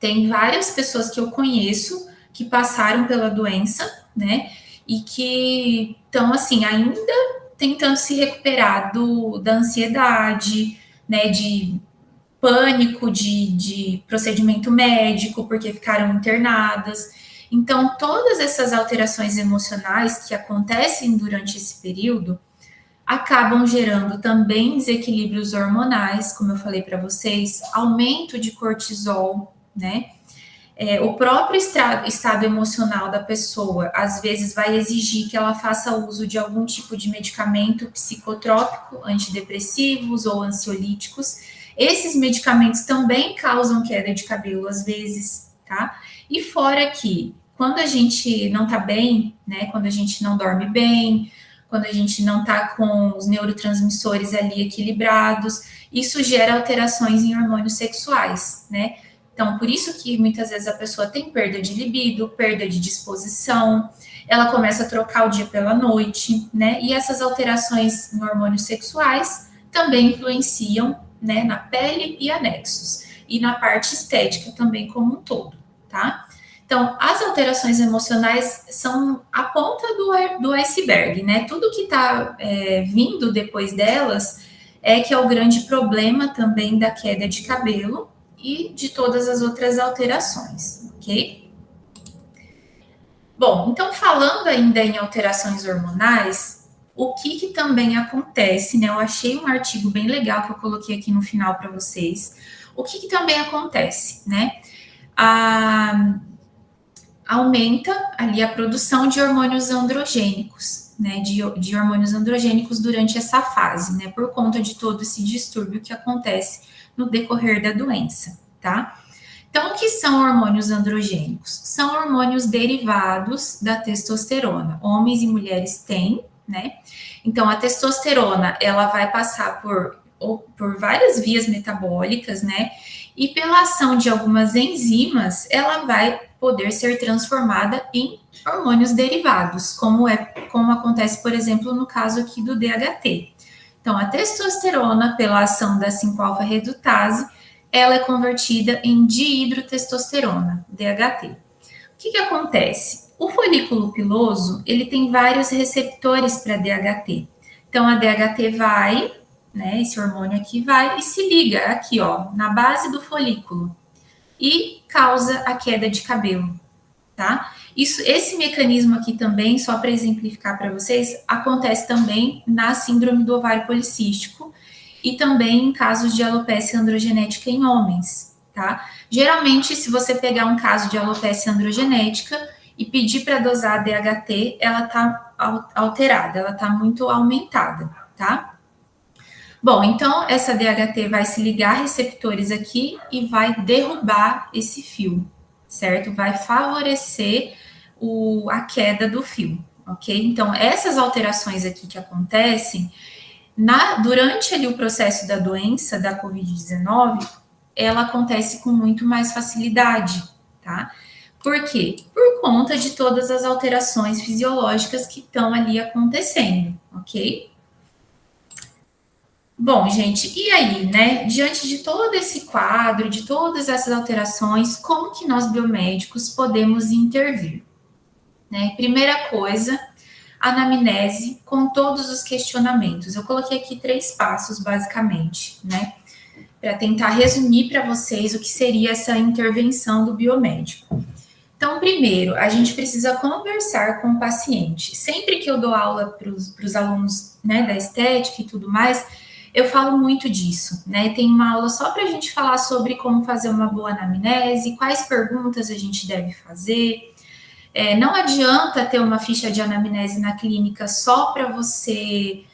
Tem várias pessoas que eu conheço que passaram pela doença, né? E que estão, assim, ainda tentando se recuperar da ansiedade, né? De pânico, de procedimento médico, porque ficaram internadas. Então, todas essas alterações emocionais que acontecem durante esse período acabam gerando também desequilíbrios hormonais, como eu falei para vocês, aumento de cortisol, né? O próprio estado emocional da pessoa, às vezes, vai exigir que ela faça uso de algum tipo de medicamento psicotrópico, antidepressivos ou ansiolíticos. Esses medicamentos também causam queda de cabelo, às vezes, tá? E fora que, quando a gente não tá bem, né? Quando a gente não dorme bem, quando a gente não tá com os neurotransmissores ali equilibrados, isso gera alterações em hormônios sexuais, né? Então, por isso que muitas vezes a pessoa tem perda de libido, perda de disposição, ela começa a trocar o dia pela noite, né? E essas alterações em hormônios sexuais também influenciam, né, na pele e anexos, e na parte estética também como um todo, tá? Então, as alterações emocionais são a ponta do iceberg, né? Tudo que está vindo depois delas que é o grande problema também da queda de cabelo e de todas as outras alterações, ok? Bom, então falando ainda em alterações hormonais, o que também acontece, né? Eu achei um artigo bem legal que eu coloquei aqui no final para vocês. O que também acontece, né? Aumenta ali a produção de hormônios androgênicos, né? De hormônios androgênicos durante essa fase, né? Por conta de todo esse distúrbio que acontece no decorrer da doença, tá? Então, o que são hormônios androgênicos? São hormônios derivados da testosterona. Homens e mulheres têm, né? Então, a testosterona, ela vai passar por várias vias metabólicas, né? E pela ação de algumas enzimas, ela vai poder ser transformada em hormônios derivados, como acontece, por exemplo, no caso aqui do DHT. Então, a testosterona, pela ação da 5-alfa-redutase, ela é convertida em dihidrotestosterona, DHT. O que acontece? O folículo piloso, ele tem vários receptores para DHT. Então, a DHT vai, né, esse hormônio aqui vai e se liga aqui, ó, na base do folículo e causa a queda de cabelo, tá? Esse mecanismo aqui também, só para exemplificar para vocês, acontece também na síndrome do ovário policístico e também em casos de alopecia androgenética em homens, tá? Geralmente, se você pegar um caso de alopecia androgenética e pedir para dosar a DHT, ela tá alterada, ela tá muito aumentada, tá? Bom, então essa DHT vai se ligar a receptores aqui e vai derrubar esse fio, certo? Vai favorecer a queda do fio, ok? Então, essas alterações aqui que acontecem, durante ali o processo da doença, da Covid-19, ela acontece com muito mais facilidade, tá? Por quê? Por conta de todas as alterações fisiológicas que estão ali acontecendo, ok? Bom, gente, e aí, né? Diante de todo esse quadro, de todas essas alterações, como que nós biomédicos podemos intervir? Né? Primeira coisa, anamnese com todos os questionamentos. Eu coloquei aqui 3 passos, basicamente, né? Para tentar resumir para vocês o que seria essa intervenção do biomédico. Então, primeiro, a gente precisa conversar com o paciente. Sempre que eu dou aula para os alunos, né, da estética e tudo mais, eu falo muito disso, né? Tem uma aula só para a gente falar sobre como fazer uma boa anamnese, quais perguntas a gente deve fazer. Não adianta ter uma ficha de anamnese na clínica só para você,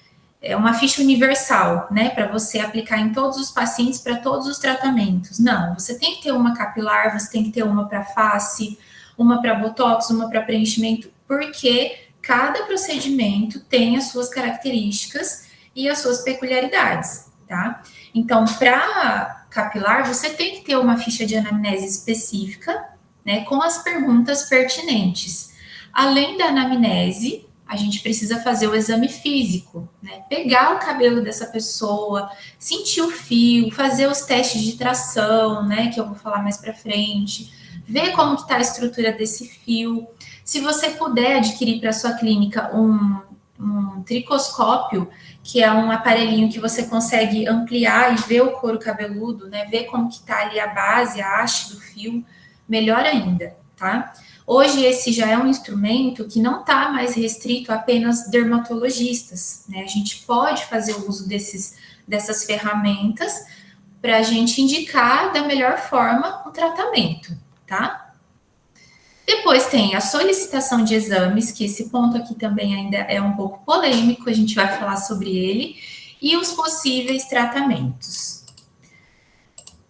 uma ficha universal, né? Para você aplicar em todos os pacientes, para todos os tratamentos. Não, você tem que ter uma capilar, você tem que ter uma para face, uma para botox, uma para preenchimento, porque cada procedimento tem as suas características e as suas peculiaridades, tá? Então, para capilar, você tem que ter uma ficha de anamnese específica, né, com as perguntas pertinentes. Além da anamnese, a gente precisa fazer o exame físico, né? Pegar o cabelo dessa pessoa, sentir o fio, fazer os testes de tração, né, que eu vou falar mais para frente, ver como que tá a estrutura desse fio. Se você puder adquirir para sua clínica um tricoscópio, que é um aparelhinho que você consegue ampliar e ver o couro cabeludo, né? Ver como que tá ali a base, a haste do fio, melhor ainda, tá? Hoje esse já é um instrumento que não está mais restrito a apenas dermatologistas, né? A gente pode fazer o uso dessas ferramentas para a gente indicar da melhor forma o tratamento, tá? Depois tem a solicitação de exames, que esse ponto aqui também ainda é um pouco polêmico, a gente vai falar sobre ele, e os possíveis tratamentos.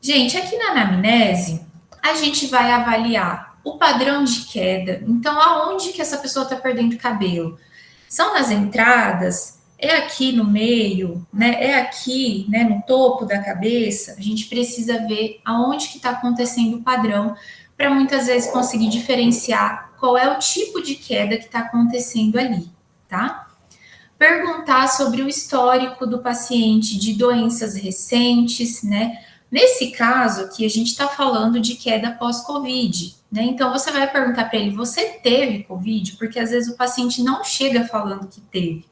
Gente, aqui na anamnese, a gente vai avaliar o padrão de queda. Então, aonde que essa pessoa está perdendo cabelo? São nas entradas? É aqui no meio? Né? É aqui, né, no topo da cabeça? A gente precisa ver aonde que está acontecendo o padrão, para muitas vezes conseguir diferenciar qual é o tipo de queda que está acontecendo ali, tá? Perguntar sobre o histórico do paciente de doenças recentes, né? Nesse caso aqui, a gente está falando de queda pós-Covid, né? Então, você vai perguntar para ele, você teve Covid? Porque às vezes o paciente não chega falando que teve.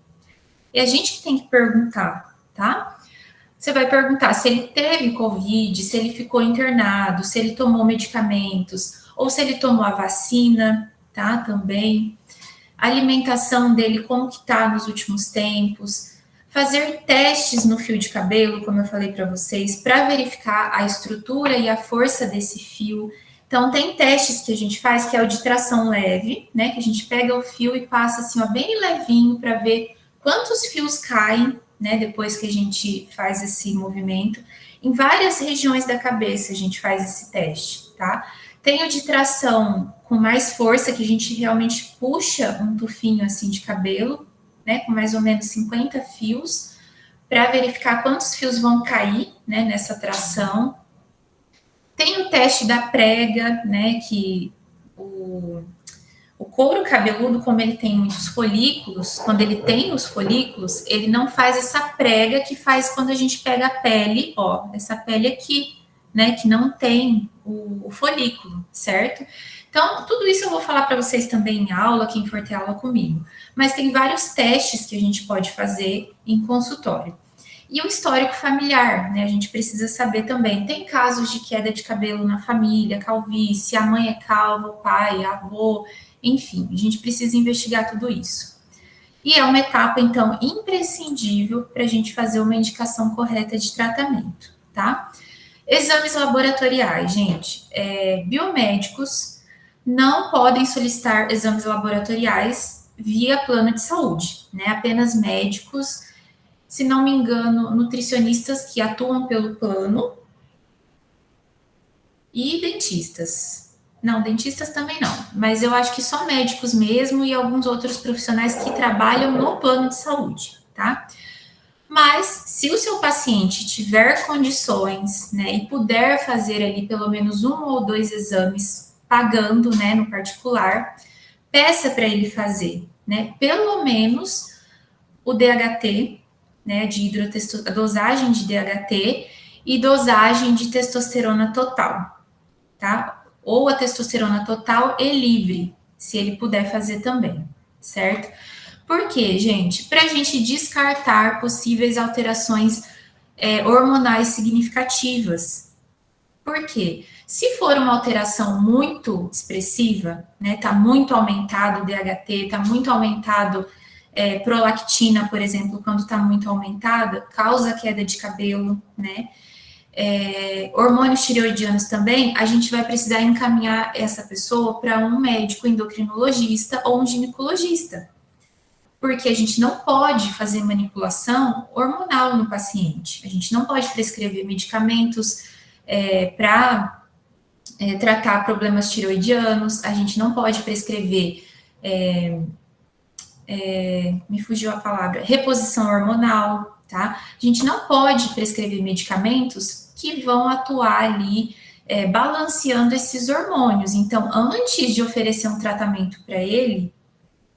E a gente que tem que perguntar, tá? Você vai perguntar se ele teve Covid, se ele ficou internado, se ele tomou medicamentos, ou se ele tomou a vacina, tá? Também. A alimentação dele, como que tá nos últimos tempos. Fazer testes no fio de cabelo, como eu falei para vocês, para verificar a estrutura e a força desse fio. Então, tem testes que a gente faz, que é o de tração leve, né? Que a gente pega o fio e passa assim, ó, bem levinho, para ver quantos fios caem, né, depois que a gente faz esse movimento. Em várias regiões da cabeça a gente faz esse teste, tá? Tem o de tração com mais força, que a gente realmente puxa um tufinho assim de cabelo, né, com mais ou menos 50 fios, para verificar quantos fios vão cair, né, nessa tração. Tem o teste da prega, né, que o couro cabeludo, como ele tem muitos folículos, quando ele tem os folículos, ele não faz essa prega que faz quando a gente pega a pele, ó, essa pele aqui, né, que não tem o folículo, certo? Então, tudo isso eu vou falar para vocês também em aula, quem for ter aula comigo. Mas tem vários testes que a gente pode fazer em consultório. E o histórico familiar, né? A gente precisa saber também. Tem casos de queda de cabelo na família, calvície, a mãe é calva, o pai, avô, enfim, a gente precisa investigar tudo isso. E é uma etapa, então, imprescindível para a gente fazer uma indicação correta de tratamento, tá? Exames laboratoriais, gente. Biomédicos não podem solicitar exames laboratoriais via plano de saúde, né? Apenas médicos, se não me engano, nutricionistas que atuam pelo plano e dentistas. Não, dentistas também não, mas eu acho que só médicos mesmo e alguns outros profissionais que trabalham no plano de saúde, tá? Mas se o seu paciente tiver condições, né, e puder fazer ali pelo menos 1 ou 2 exames pagando, né, no particular, peça para ele fazer, né, pelo menos o DHT, né, a dosagem de DHT e dosagem de testosterona total, tá? Ou a testosterona total e livre, se ele puder fazer também, certo? Por quê, gente? Para a gente descartar possíveis alterações hormonais significativas. Por quê? Se for uma alteração muito expressiva, né, tá muito aumentado o DHT, tá muito aumentado prolactina, por exemplo, quando está muito aumentada, causa queda de cabelo, né? Hormônios tireoidianos também, a gente vai precisar encaminhar essa pessoa para um médico endocrinologista ou um ginecologista, porque a gente não pode fazer manipulação hormonal no paciente, a gente não pode prescrever medicamentos para tratar problemas tireoidianos, a gente não pode prescrever me fugiu a palavra, reposição hormonal, tá? A gente não pode prescrever medicamentos que vão atuar ali balanceando esses hormônios. Então, antes de oferecer um tratamento para ele,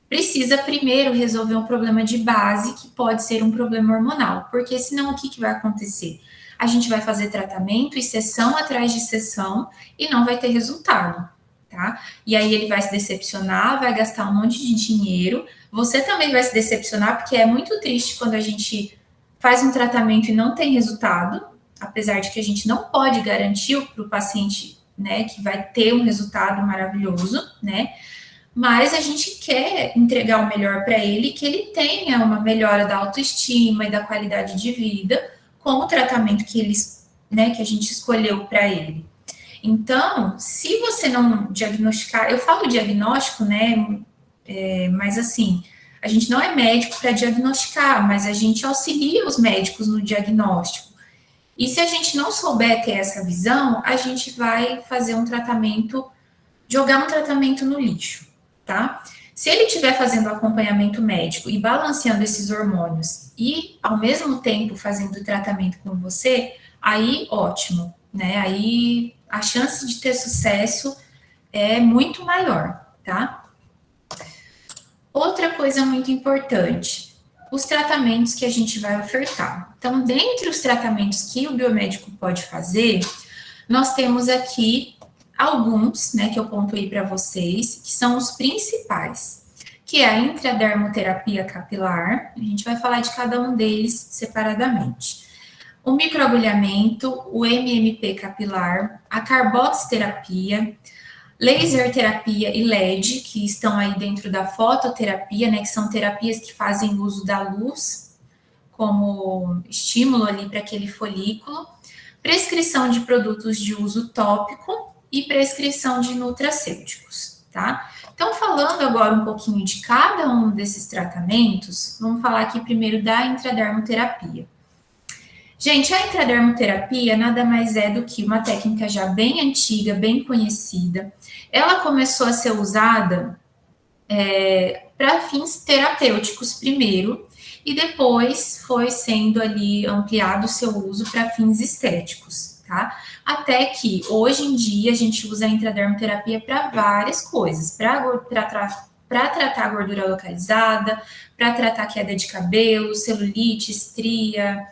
precisa primeiro resolver um problema de base, que pode ser um problema hormonal, porque senão o que vai acontecer? A gente vai fazer tratamento e sessão atrás de sessão e não vai ter resultado, tá? E aí ele vai se decepcionar, vai gastar um monte de dinheiro. Você também vai se decepcionar, porque é muito triste quando a gente faz um tratamento e não tem resultado, apesar de que a gente não pode garantir para o paciente, né, que vai ter um resultado maravilhoso, né? Mas a gente quer entregar o melhor para ele, que ele tenha uma melhora da autoestima e da qualidade de vida com o tratamento que que a gente escolheu para ele. Então, se você não diagnosticar, eu falo diagnóstico, né? Mas assim, a gente não é médico para diagnosticar, mas a gente auxilia os médicos no diagnóstico. E se a gente não souber ter essa visão, a gente vai fazer um tratamento, jogar um tratamento no lixo, tá? Se ele estiver fazendo acompanhamento médico e balanceando esses hormônios e, ao mesmo tempo, fazendo o tratamento com você, aí ótimo, né? Aí a chance de ter sucesso é muito maior, tá? Outra coisa muito importante, os tratamentos que a gente vai ofertar. Então, dentre os tratamentos que o biomédico pode fazer, nós temos aqui alguns, né, que eu pontuei para vocês, que são os principais, que é a intradermoterapia capilar, a gente vai falar de cada um deles separadamente. O microagulhamento, o MMP capilar, a carboxterapia, laser terapia e LED, que estão aí dentro da fototerapia, né, que são terapias que fazem uso da luz como estímulo ali para aquele folículo, prescrição de produtos de uso tópico e prescrição de nutracêuticos, tá? Então, falando agora um pouquinho de cada um desses tratamentos, vamos falar aqui primeiro da intradermoterapia. Gente, a intradermoterapia nada mais é do que uma técnica já bem antiga, bem conhecida. Ela começou a ser usada para fins terapêuticos primeiro, e depois foi sendo ali ampliado o seu uso para fins estéticos, tá? Até que hoje em dia a gente usa a intradermoterapia para várias coisas, para tratar gordura localizada, para tratar queda de cabelo, celulite, estria,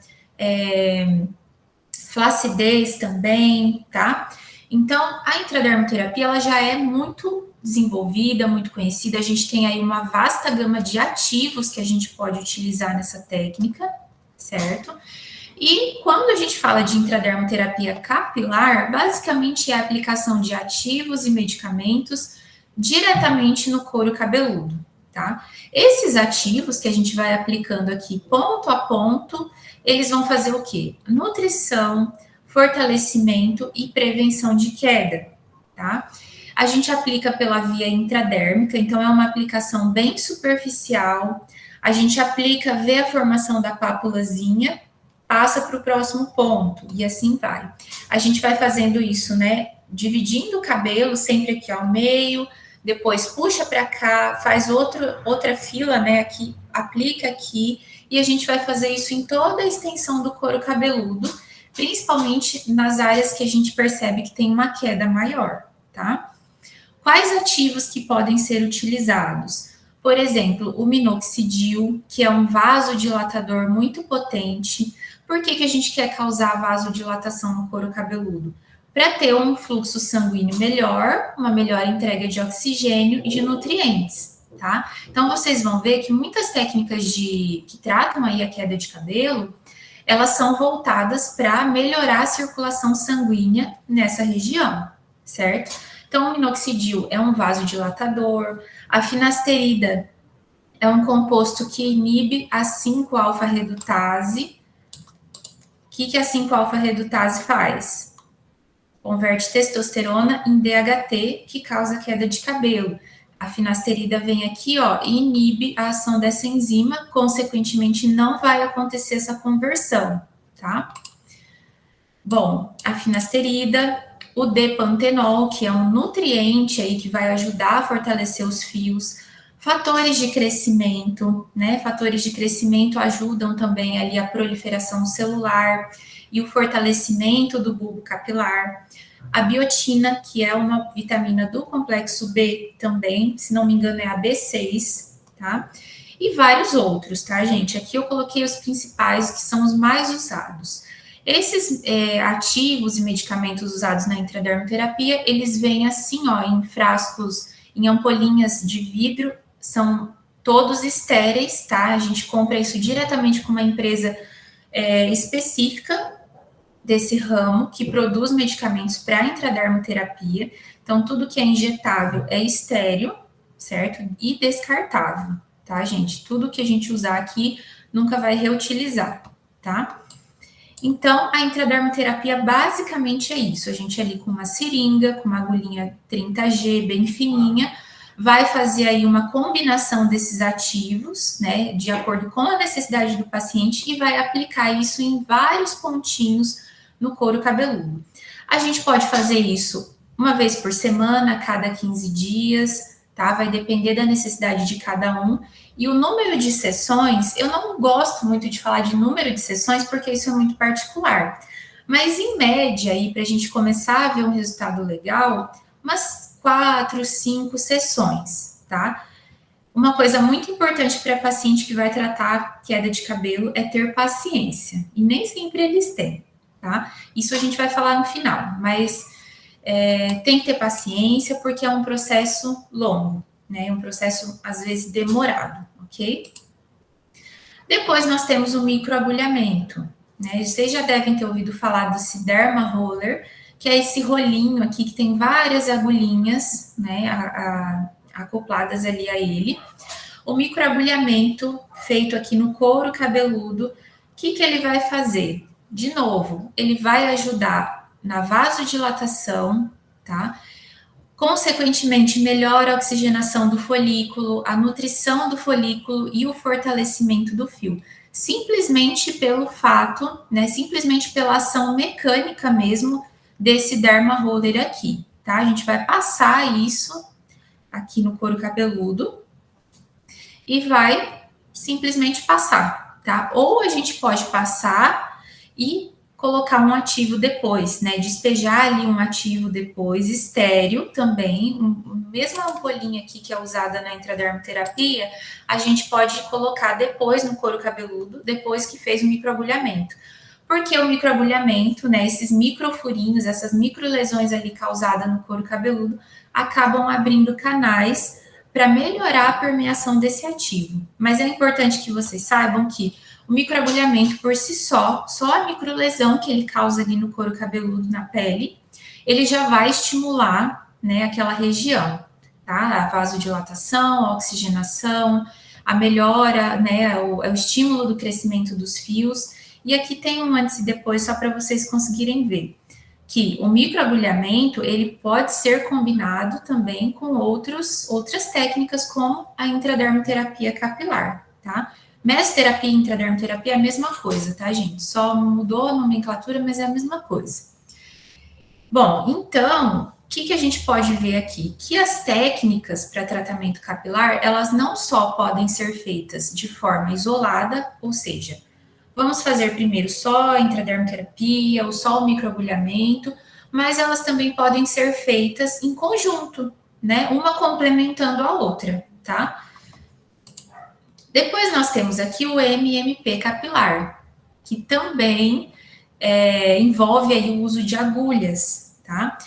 flacidez também, tá? Então, a intradermoterapia, ela já é muito desenvolvida, muito conhecida. A gente tem aí uma vasta gama de ativos que a gente pode utilizar nessa técnica, certo? E quando a gente fala de intradermoterapia capilar, basicamente é a aplicação de ativos e medicamentos diretamente no couro cabeludo, tá? Esses ativos que a gente vai aplicando aqui ponto a ponto, eles vão fazer o quê? Nutrição, fortalecimento e prevenção de queda, tá? A gente aplica pela via intradérmica, então é uma aplicação bem superficial. A gente aplica, vê a formação da papulazinha, passa para o próximo ponto e assim vai. A gente vai fazendo isso, né? Dividindo o cabelo sempre aqui ao meio, depois puxa para cá, faz outra fila, né? Aqui, aplica aqui, e a gente vai fazer isso em toda a extensão do couro cabeludo, principalmente nas áreas que a gente percebe que tem uma queda maior, tá? Quais ativos que podem ser utilizados? Por exemplo, o minoxidil, que é um vasodilatador muito potente. Por que a gente quer causar vasodilatação no couro cabeludo? Para ter um fluxo sanguíneo melhor, uma melhor entrega de oxigênio e de nutrientes, tá? Então, vocês vão ver que muitas técnicas que tratam aí a queda de cabelo, elas são voltadas para melhorar a circulação sanguínea nessa região, certo? Então, o minoxidil é um vasodilatador, a finasterida é um composto que inibe a 5-alfa-redutase. O que a 5-alfa-redutase faz? Converte testosterona em DHT, que causa queda de cabelo. A finasterida vem aqui, ó, e inibe a ação dessa enzima, consequentemente não vai acontecer essa conversão, tá? Bom, a finasterida, o D-pantenol, que é um nutriente aí que vai ajudar a fortalecer os fios. Fatores de crescimento, né? Fatores de crescimento ajudam também ali a proliferação celular e o fortalecimento do bulbo capilar. A biotina, que é uma vitamina do complexo B também, se não me engano é a B6, tá? E vários outros, tá, gente? Aqui eu coloquei os principais, que são os mais usados. Esses ativos e medicamentos usados na intradermoterapia, eles vêm assim, ó, em frascos, em ampolinhas de vidro, são todos estéreis, tá? A gente compra isso diretamente com uma empresa específica desse ramo, que produz medicamentos para intradermoterapia. Então, tudo que é injetável é estéril, certo? E descartável, tá, gente? Tudo que a gente usar aqui nunca vai reutilizar, tá? Então, a intradermoterapia basicamente é isso. A gente ali com uma seringa, com uma agulhinha 30G bem fininha, vai fazer aí uma combinação desses ativos, né, de acordo com a necessidade do paciente e vai aplicar isso em vários pontinhos no couro cabeludo. A gente pode fazer isso uma vez por semana, a cada 15 dias, tá? Vai depender da necessidade de cada um. E o número de sessões, eu não gosto muito de falar de número de sessões, porque isso é muito particular. Mas, em média, aí, para a gente começar a ver um resultado legal, umas 4, 5 sessões, tá? Uma coisa muito importante para paciente que vai tratar queda de cabelo é ter paciência. E nem sempre eles têm, tá? Isso a gente vai falar no final, mas tem que ter paciência porque é um processo longo, né? É um processo, às vezes, demorado, ok? Depois nós temos o microagulhamento, né? Vocês já devem ter ouvido falar do Siderma Roller, que é esse rolinho aqui que tem várias agulhinhas, né? Acopladas ali a ele. O microagulhamento feito aqui no couro cabeludo, o que ele vai fazer? De novo, ele vai ajudar na vasodilatação, tá? Consequentemente, melhora a oxigenação do folículo, a nutrição do folículo e o fortalecimento do fio. Simplesmente pelo fato, né? Simplesmente pela ação mecânica mesmo desse derma roller aqui, tá? A gente vai passar isso aqui no couro cabeludo e vai simplesmente passar, tá? Ou a gente pode passar e colocar um ativo depois, né? Despejar ali um ativo depois, estéreo também, mesma ampolinha aqui que é usada na intradermoterapia, a gente pode colocar depois no couro cabeludo, depois que fez o microagulhamento. Porque o microagulhamento, né, esses microfurinhos, essas microlesões ali causadas no couro cabeludo, acabam abrindo canais para melhorar a permeação desse ativo. Mas é importante que vocês saibam que o microagulhamento por si só a microlesão que ele causa ali no couro cabeludo, na pele, ele já vai estimular, né, aquela região, tá? A vasodilatação, a oxigenação, a melhora, né, o estímulo do crescimento dos fios. E aqui tem um antes e depois, só para vocês conseguirem ver que o microagulhamento, ele pode ser combinado também com outras técnicas, como a intradermoterapia capilar, tá? Mesoterapia e intradermoterapia é a mesma coisa, tá, gente? Só mudou a nomenclatura, mas é a mesma coisa. Bom, então, o que a gente pode ver aqui? Que as técnicas para tratamento capilar, elas não só podem ser feitas de forma isolada, ou seja, vamos fazer primeiro só a intradermoterapia ou só o microagulhamento, mas elas também podem ser feitas em conjunto, né? Uma complementando a outra, tá? Depois nós temos aqui o MMP capilar, que também envolve aí o uso de agulhas, tá?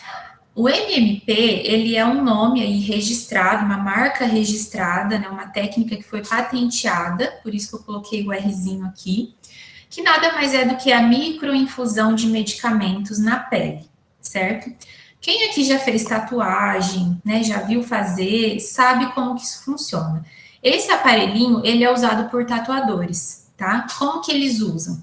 O MMP, ele é um nome aí registrado, uma marca registrada, né? Uma técnica que foi patenteada, por isso que eu coloquei o Rzinho aqui, que nada mais é do que a microinfusão de medicamentos na pele, certo? Quem aqui já fez tatuagem, né, já viu fazer, sabe como que isso funciona. Esse aparelhinho, ele é usado por tatuadores, tá? Como que eles usam?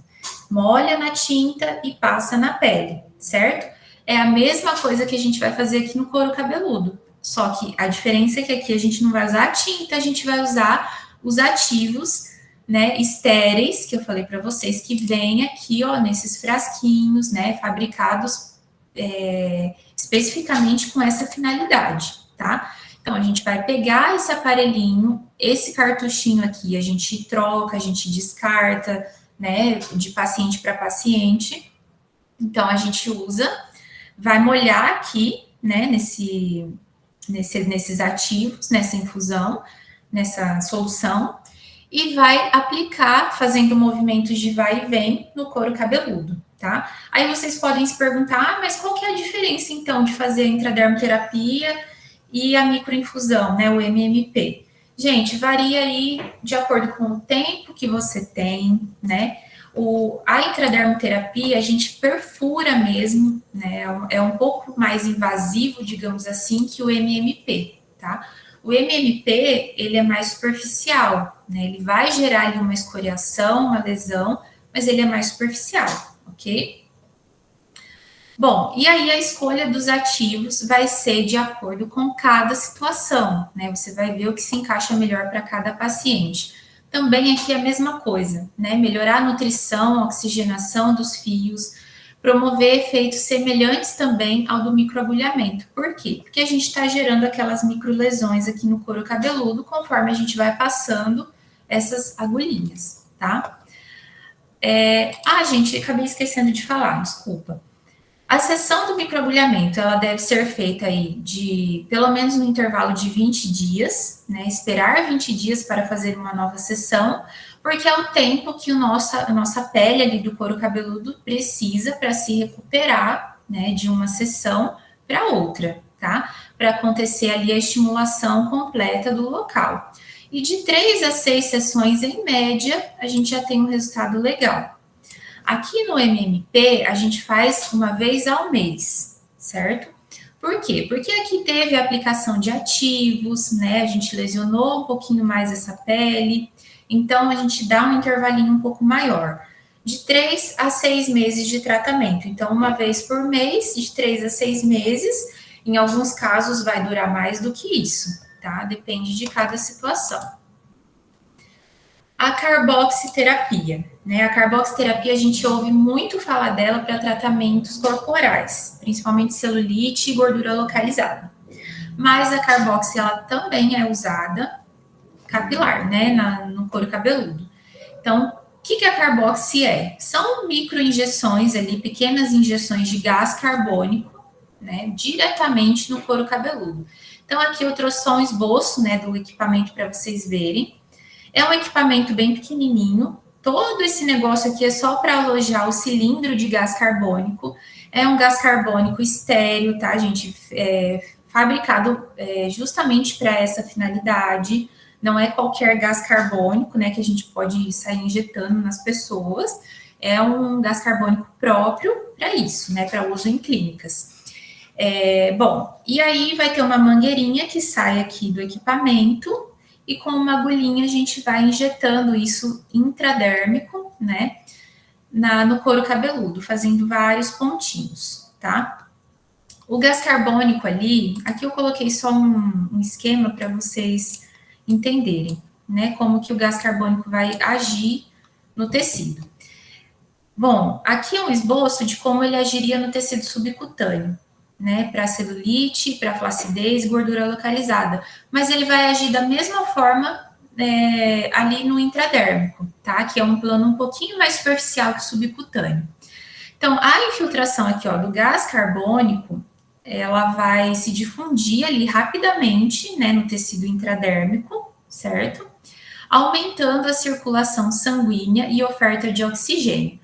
Molha na tinta e passa na pele, certo? É a mesma coisa que a gente vai fazer aqui no couro cabeludo, só que a diferença é que aqui a gente não vai usar a tinta, a gente vai usar os ativos, né, estéreis, que eu falei para vocês, que vem aqui, ó, nesses frasquinhos, né, fabricados especificamente com essa finalidade, tá? Então, a gente vai pegar esse aparelhinho, esse cartuchinho aqui, a gente troca, a gente descarta, né, de paciente para paciente. Então, a gente usa, vai molhar aqui, né, nesses ativos, nessa infusão, nessa solução, e vai aplicar, fazendo movimentos de vai e vem no couro cabeludo, tá? Aí vocês podem se perguntar, mas qual que é a diferença, então, de fazer a intradermoterapia e a microinfusão, né, o MMP? Gente, varia aí de acordo com o tempo que você tem, né? A intradermoterapia, a gente perfura mesmo, né? É um pouco mais invasivo, digamos assim, que o MMP, tá? O MMP, ele é mais superficial, né? Ele vai gerar ali uma escoriação, uma lesão, mas ele é mais superficial, ok? Bom, e aí a escolha dos ativos vai ser de acordo com cada situação, né? Você vai ver o que se encaixa melhor para cada paciente. Também aqui é a mesma coisa, né? Melhorar a nutrição, a oxigenação dos fios, promover efeitos semelhantes também ao do microagulhamento. Por quê? Porque a gente está gerando aquelas microlesões aqui no couro cabeludo conforme a gente vai passando essas agulhinhas, tá? Gente, acabei esquecendo de falar, desculpa. A sessão do microagulhamento, ela deve ser feita aí pelo menos no intervalo de 20 dias, né? Esperar 20 dias para fazer uma nova sessão, porque é o tempo que a nossa pele ali do couro cabeludo precisa para se recuperar, né, de uma sessão para outra, tá? Para acontecer ali a estimulação completa do local. E de 3 a 6 sessões, em média, a gente já tem um resultado legal. Aqui no MMP, a gente faz uma vez ao mês, certo? Por quê? Porque aqui teve a aplicação de ativos, né? A gente lesionou um pouquinho mais essa pele, então a gente dá um intervalinho um pouco maior, de 3 a 6 meses de tratamento. Então, uma vez por mês, de 3 a 6 meses, em alguns casos vai durar mais do que isso, tá? Depende de cada situação. A carboxiterapia, né? A carboxiterapia, a gente ouve muito falar dela para tratamentos corporais, principalmente celulite e gordura localizada. Mas a carboxi, ela também é usada capilar, né? No couro cabeludo. Então, o que a carboxi é? São microinjeções ali, pequenas injeções de gás carbônico, né? Diretamente no couro cabeludo. Então, aqui eu trouxe só um esboço, né, do equipamento para vocês verem. É um equipamento bem pequenininho, todo esse negócio aqui é só para alojar o cilindro de gás carbônico. É um gás carbônico estéreo, tá, gente? Fabricado justamente para essa finalidade. Não é qualquer gás carbônico, né, que a gente pode sair injetando nas pessoas. É um gás carbônico próprio para isso, né, para uso em clínicas. Bom, e aí vai ter uma mangueirinha que sai aqui do equipamento e com uma agulhinha a gente vai injetando isso intradérmico, né, no couro cabeludo, fazendo vários pontinhos, tá? O gás carbônico ali, aqui eu coloquei só um esquema para vocês entenderem, né, como que o gás carbônico vai agir no tecido. Bom, aqui é um esboço de como ele agiria no tecido subcutâneo, né, para celulite, para flacidez, gordura localizada, mas ele vai agir da mesma forma ali no intradérmico, tá, que é um plano um pouquinho mais superficial que o subcutâneo. Então, a infiltração aqui, ó, do gás carbônico, ela vai se difundir ali rapidamente, né, no tecido intradérmico, certo? Aumentando a circulação sanguínea e oferta de oxigênio.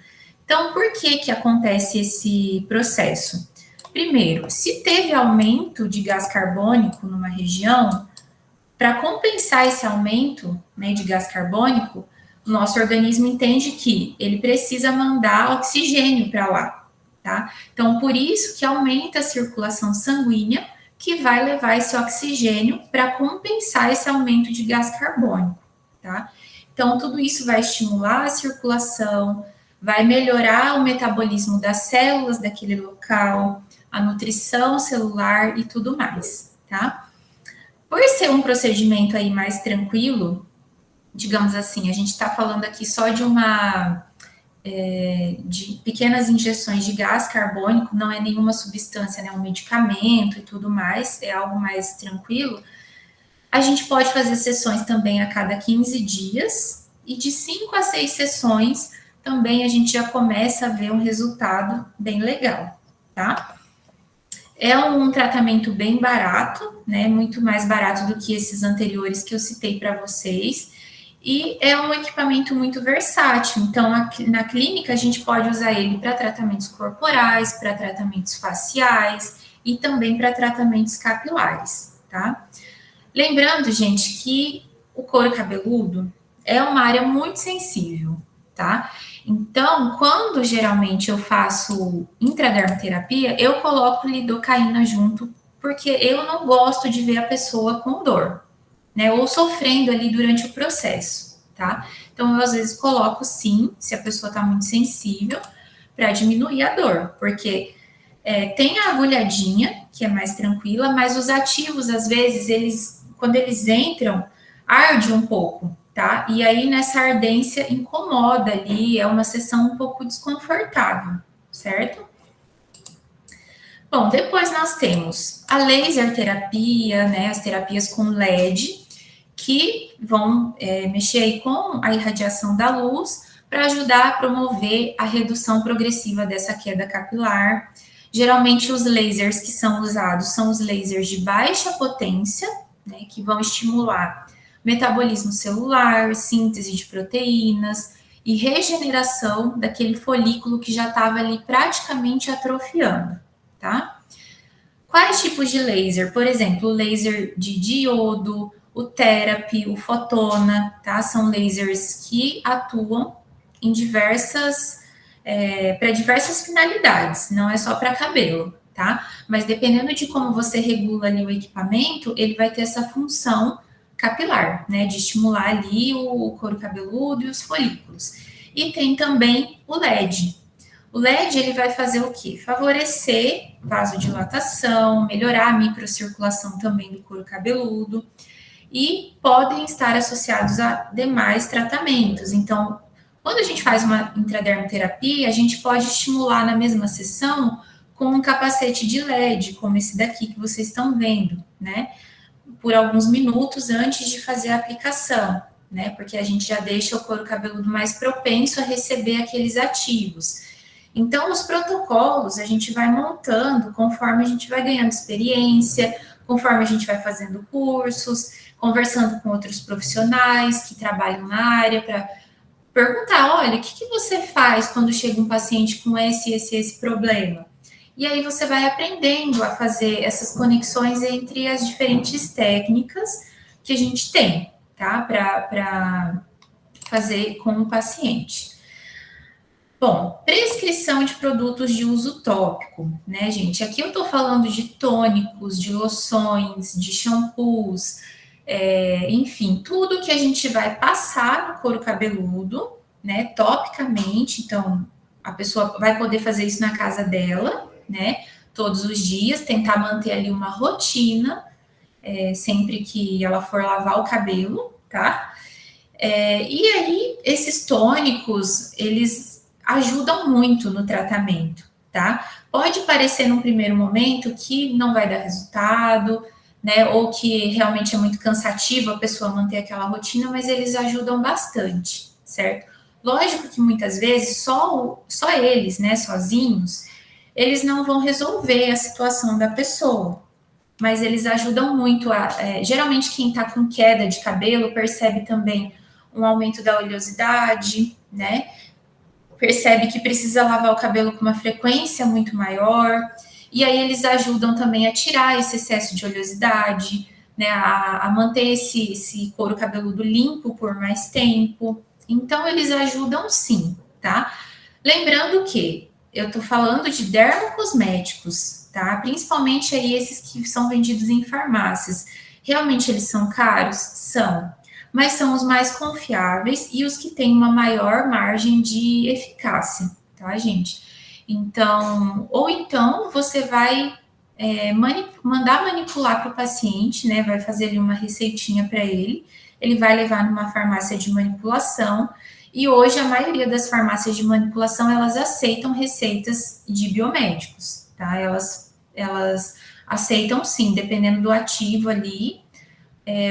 Então, por que acontece esse processo? Primeiro, se teve aumento de gás carbônico numa região, para compensar esse aumento, né, de gás carbônico, o nosso organismo entende que ele precisa mandar oxigênio para lá, tá? Então, por isso que aumenta a circulação sanguínea, que vai levar esse oxigênio para compensar esse aumento de gás carbônico, tá? Então, tudo isso vai estimular a circulação, vai melhorar o metabolismo das células daquele local, a nutrição celular e tudo mais, tá? Por ser um procedimento aí mais tranquilo, digamos assim, a gente está falando aqui só de de pequenas injeções de gás carbônico, não é nenhuma substância, né, um medicamento e tudo mais, é algo mais tranquilo. A gente pode fazer sessões também a cada 15 dias, e de 5 a 6 sessões também a gente já começa a ver um resultado bem legal, tá? É um tratamento bem barato, né? Muito mais barato do que esses anteriores que eu citei para vocês. E é um equipamento muito versátil. Então, na clínica, a gente pode usar ele para tratamentos corporais, para tratamentos faciais e também para tratamentos capilares, tá? Lembrando, gente, que o couro cabeludo é uma área muito sensível, tá? Então, quando geralmente eu faço intradermoterapia, eu coloco lidocaína junto, porque eu não gosto de ver a pessoa com dor, né? Ou sofrendo ali durante o processo, tá? Então, eu às vezes coloco sim, se a pessoa tá muito sensível, para diminuir a dor, porque tem a agulhadinha, que é mais tranquila, mas os ativos, às vezes, quando eles entram, arde um pouco, tá? E aí, nessa ardência, incomoda ali, é uma sessão um pouco desconfortável, certo? Bom, depois nós temos a laser terapia, né, as terapias com LED, que vão mexer aí com a irradiação da luz para ajudar a promover a redução progressiva dessa queda capilar. Geralmente, os lasers que são usados são os lasers de baixa potência, né, que vão estimular metabolismo celular, síntese de proteínas e regeneração daquele folículo que já estava ali praticamente atrofiando, tá? Quais tipos de laser? Por exemplo, o laser de diodo, o therapy, o fotona, tá? São lasers que atuam em para diversas finalidades, não é só para cabelo, tá? Mas dependendo de como você regula ali o equipamento, ele vai ter essa função capilar, né? De estimular ali o couro cabeludo e os folículos. E tem também o LED. O LED, ele vai fazer o quê? Favorecer vasodilatação, melhorar a microcirculação também do couro cabeludo e podem estar associados a demais tratamentos. Então, quando a gente faz uma intradermoterapia, a gente pode estimular na mesma sessão com um capacete de LED, como esse daqui que vocês estão vendo, né? Por alguns minutos antes de fazer a aplicação, né? Porque a gente já deixa o couro cabeludo mais propenso a receber aqueles ativos. Então, os protocolos a gente vai montando conforme a gente vai ganhando experiência, conforme a gente vai fazendo cursos, conversando com outros profissionais que trabalham na área para perguntar, olha, o que você faz quando chega um paciente com esse problema? E aí você vai aprendendo a fazer essas conexões entre as diferentes técnicas que a gente tem, tá? Para fazer com o paciente. Bom, prescrição de produtos de uso tópico, né, gente? Aqui eu tô falando de tônicos, de loções, de shampoos, enfim, tudo que a gente vai passar no couro cabeludo, né, topicamente. Então, a pessoa vai poder fazer isso na casa dela, né, todos os dias, tentar manter ali uma rotina, sempre que ela for lavar o cabelo, tá? E aí, esses tônicos, eles ajudam muito no tratamento, tá? Pode parecer num primeiro momento que não vai dar resultado, né? Ou que realmente é muito cansativo a pessoa manter aquela rotina, mas eles ajudam bastante, certo? Lógico que muitas vezes só eles, né, sozinhos, eles não vão resolver a situação da pessoa, mas eles ajudam muito geralmente quem está com queda de cabelo percebe também um aumento da oleosidade, né? Percebe que precisa lavar o cabelo com uma frequência muito maior, e aí eles ajudam também a tirar esse excesso de oleosidade, né? A manter esse couro cabeludo limpo por mais tempo. Então, eles ajudam sim, tá? Lembrando que eu tô falando de dermocosméticos, tá? Principalmente aí esses que são vendidos em farmácias. Realmente eles são caros? São. Mas são os mais confiáveis e os que têm uma maior margem de eficácia, tá, gente? Então, ou então você vai mandar manipular para o paciente, né? Vai fazer ali uma receitinha para ele vai levar numa farmácia de manipulação. E hoje a maioria das farmácias de manipulação, elas aceitam receitas de biomédicos, tá? Elas aceitam sim, dependendo do ativo ali.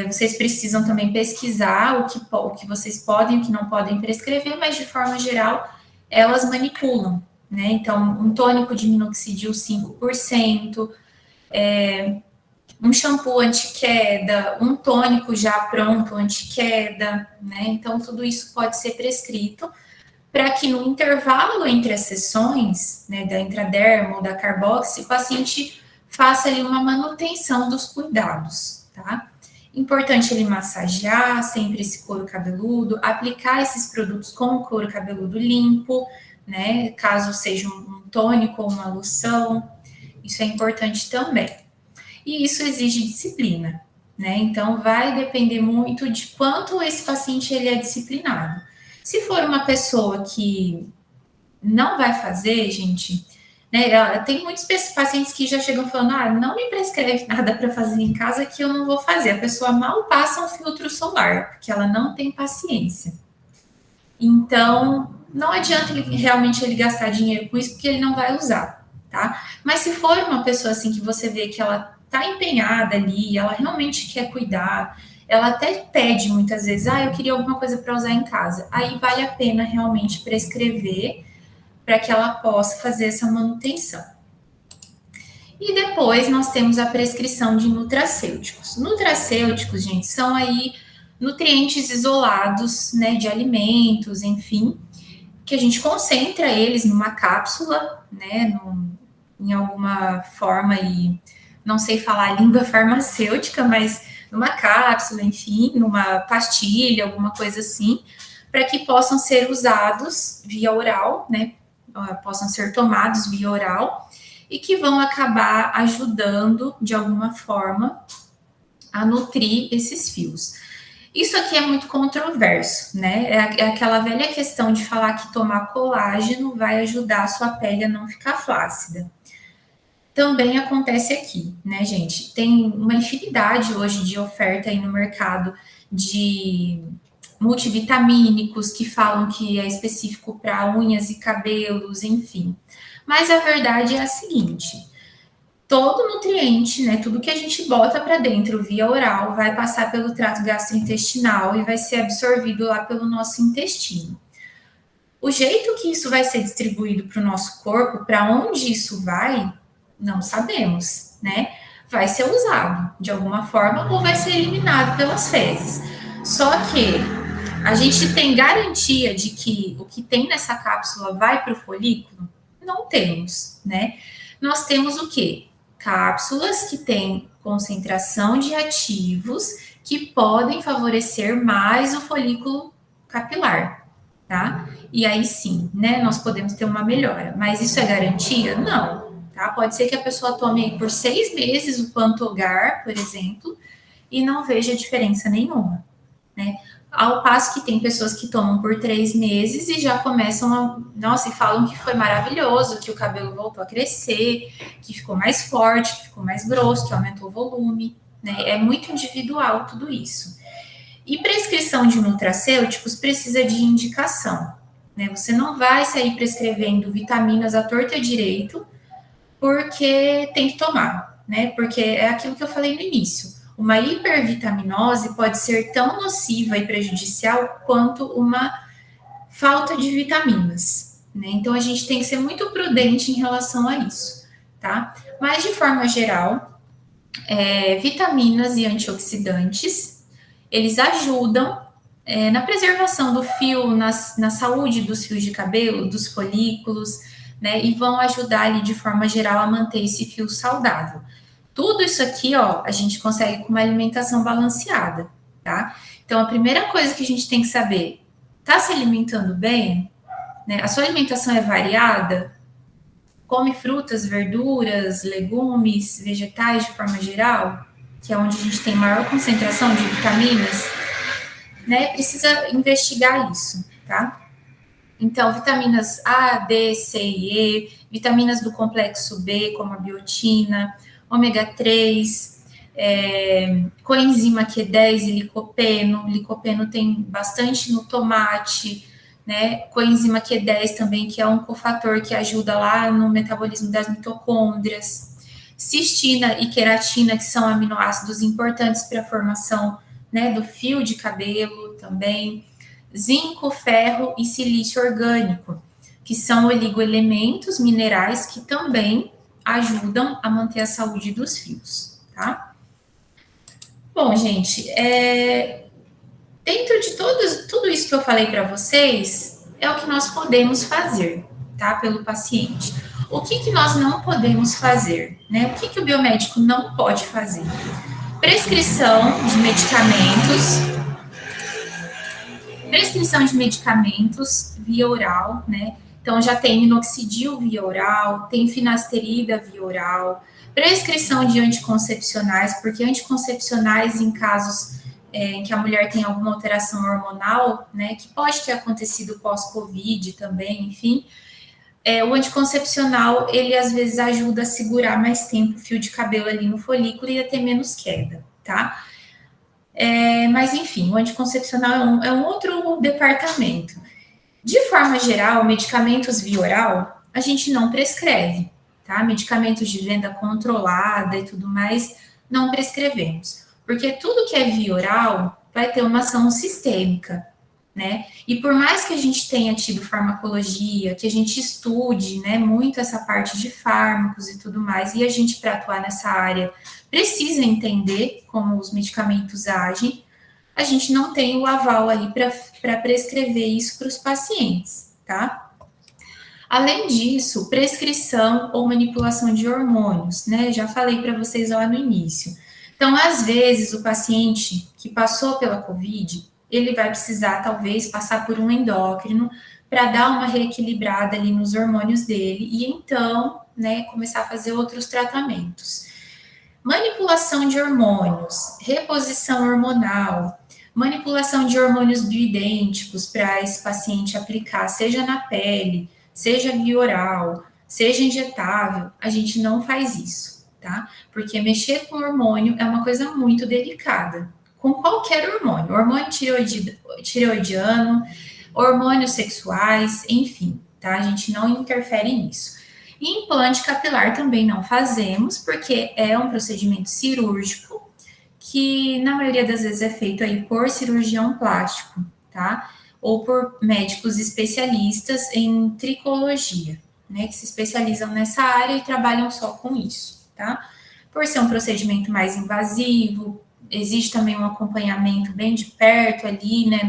Vocês precisam também pesquisar o que vocês podem e o que não podem prescrever, mas de forma geral, elas manipulam, né? Então, um tônico de minoxidil 5%, um shampoo anti-queda, um tônico já pronto anti-queda, né? Então, tudo isso pode ser prescrito para que no intervalo entre as sessões, né, da intraderma ou da carboxy, o paciente faça ali uma manutenção dos cuidados, tá? Importante ele massagear sempre esse couro cabeludo, aplicar esses produtos com o couro cabeludo limpo, né? Caso seja um tônico ou uma loção, isso é importante também. E isso exige disciplina, né? Então, vai depender muito de quanto esse paciente ele é disciplinado. Se for uma pessoa que não vai fazer, gente, né? Tem muitos pacientes que já chegam falando, não me prescreve nada para fazer em casa que eu não vou fazer. A pessoa mal passa um filtro solar, porque ela não tem paciência. Então, não adianta realmente ele gastar dinheiro com isso, porque ele não vai usar, tá? Mas se for uma pessoa assim que você vê que ela tá empenhada ali, ela realmente quer cuidar, ela até pede muitas vezes, eu queria alguma coisa para usar em casa. Aí vale a pena realmente prescrever para que ela possa fazer essa manutenção. E depois nós temos a prescrição de nutracêuticos. Nutracêuticos, gente, são aí nutrientes isolados, né, de alimentos, enfim, que a gente concentra eles numa cápsula, né, em alguma forma aí, não sei falar a língua farmacêutica, mas numa cápsula, enfim, numa pastilha, alguma coisa assim, para que possam ser usados via oral, né, possam ser tomados via oral e que vão acabar ajudando, de alguma forma, a nutrir esses fios. Isso aqui é muito controverso, né? É aquela velha questão de falar que tomar colágeno vai ajudar a sua pele a não ficar flácida. Também acontece aqui, né, gente? Tem uma infinidade hoje de oferta aí no mercado de multivitamínicos que falam que é específico para unhas e cabelos, enfim. Mas a verdade é a seguinte: todo nutriente, né, tudo que a gente bota para dentro via oral vai passar pelo trato gastrointestinal e vai ser absorvido lá pelo nosso intestino. O jeito que isso vai ser distribuído para o nosso corpo, para onde isso vai, não sabemos, né? Vai ser usado de alguma forma ou vai ser eliminado pelas fezes. Só que A gente tem garantia de que o que tem nessa cápsula vai para o folículo? Não temos, né? Nós temos o quê? Cápsulas que têm concentração de ativos que podem favorecer mais o folículo capilar, tá? E aí sim, né, nós podemos ter uma melhora. Mas isso é garantia? Não, tá? Pode ser que a pessoa tome por 6 meses o Pantogar, por exemplo, e não veja diferença nenhuma, né? Ao passo que tem pessoas que tomam por 3 meses e já começam a... Nossa, e falam que foi maravilhoso, que o cabelo voltou a crescer, que ficou mais forte, que ficou mais grosso, que aumentou o volume, né? É muito individual tudo isso. E prescrição de nutracêuticos precisa de indicação, né? Você não vai sair prescrevendo vitaminas à torta e à direito porque tem que tomar, né? Porque é aquilo que eu falei no início. Uma hipervitaminose pode ser tão nociva e prejudicial quanto uma falta de vitaminas, né? Então a gente tem que ser muito prudente em relação a isso, tá? Mas de forma geral, vitaminas e antioxidantes, eles ajudam na preservação do fio, na saúde dos fios de cabelo, dos folículos, né? E vão ajudar ali de forma geral a manter esse fio saudável. Tudo isso aqui, ó, a gente consegue com uma alimentação balanceada, tá? Então, a primeira coisa que a gente tem que saber, tá se alimentando bem? Né? A sua alimentação é variada? Come frutas, verduras, legumes, vegetais de forma geral? Que é onde a gente tem maior concentração de vitaminas, né? Precisa investigar isso, tá? Então, vitaminas A, D, C e E, vitaminas do complexo B, como a biotina, ômega 3, coenzima Q10 e licopeno. Licopeno tem bastante no tomate, né? Coenzima Q10 também, que é um cofator que ajuda lá no metabolismo das mitocôndrias. Cistina e queratina, que são aminoácidos importantes para a formação, né, do fio de cabelo também. Zinco, ferro e silício orgânico, que são oligoelementos minerais que também ajudam a manter a saúde dos fios, tá? Bom, gente, dentro de tudo isso que eu falei para vocês, é o que nós podemos fazer, tá? Pelo paciente. O que nós não podemos fazer, né? O que o biomédico não pode fazer? Prescrição de medicamentos via oral, né? Então, já tem minoxidil via oral, tem finasterida via oral, prescrição de anticoncepcionais, porque anticoncepcionais em casos em que a mulher tem alguma alteração hormonal, né, que pode ter acontecido pós-Covid também, enfim, o anticoncepcional, ele às vezes ajuda a segurar mais tempo o fio de cabelo ali no folículo e a ter menos queda, tá? Mas, enfim, o anticoncepcional é um outro departamento. De forma geral, medicamentos via oral, a gente não prescreve, tá? Medicamentos de venda controlada e tudo mais, não prescrevemos. Porque tudo que é via oral vai ter uma ação sistêmica, né? E por mais que a gente tenha tido farmacologia, que a gente estude, né, muito essa parte de fármacos e tudo mais, e a gente, para atuar nessa área, precisa entender como os medicamentos agem, a gente não tem o aval aí para prescrever isso para os pacientes, tá? Além disso, prescrição ou manipulação de hormônios, né? Já falei para vocês lá no início. Então, às vezes, o paciente que passou pela COVID, ele vai precisar, talvez, passar por um endócrino para dar uma reequilibrada ali nos hormônios dele e, então, né, começar a fazer outros tratamentos. Manipulação de hormônios, reposição hormonal, manipulação de hormônios bioidênticos para esse paciente aplicar, seja na pele, seja via oral, seja injetável, a gente não faz isso, tá? Porque mexer com hormônio é uma coisa muito delicada, com qualquer hormônio tireoidiano, hormônios sexuais, enfim, tá? A gente não interfere nisso. E implante capilar também não fazemos, porque é um procedimento cirúrgico que, na maioria das vezes, é feito aí por cirurgião plástico, tá? Ou por médicos especialistas em tricologia, né? Que se especializam nessa área e trabalham só com isso, tá? Por ser um procedimento mais invasivo, existe também um acompanhamento bem de perto ali, né?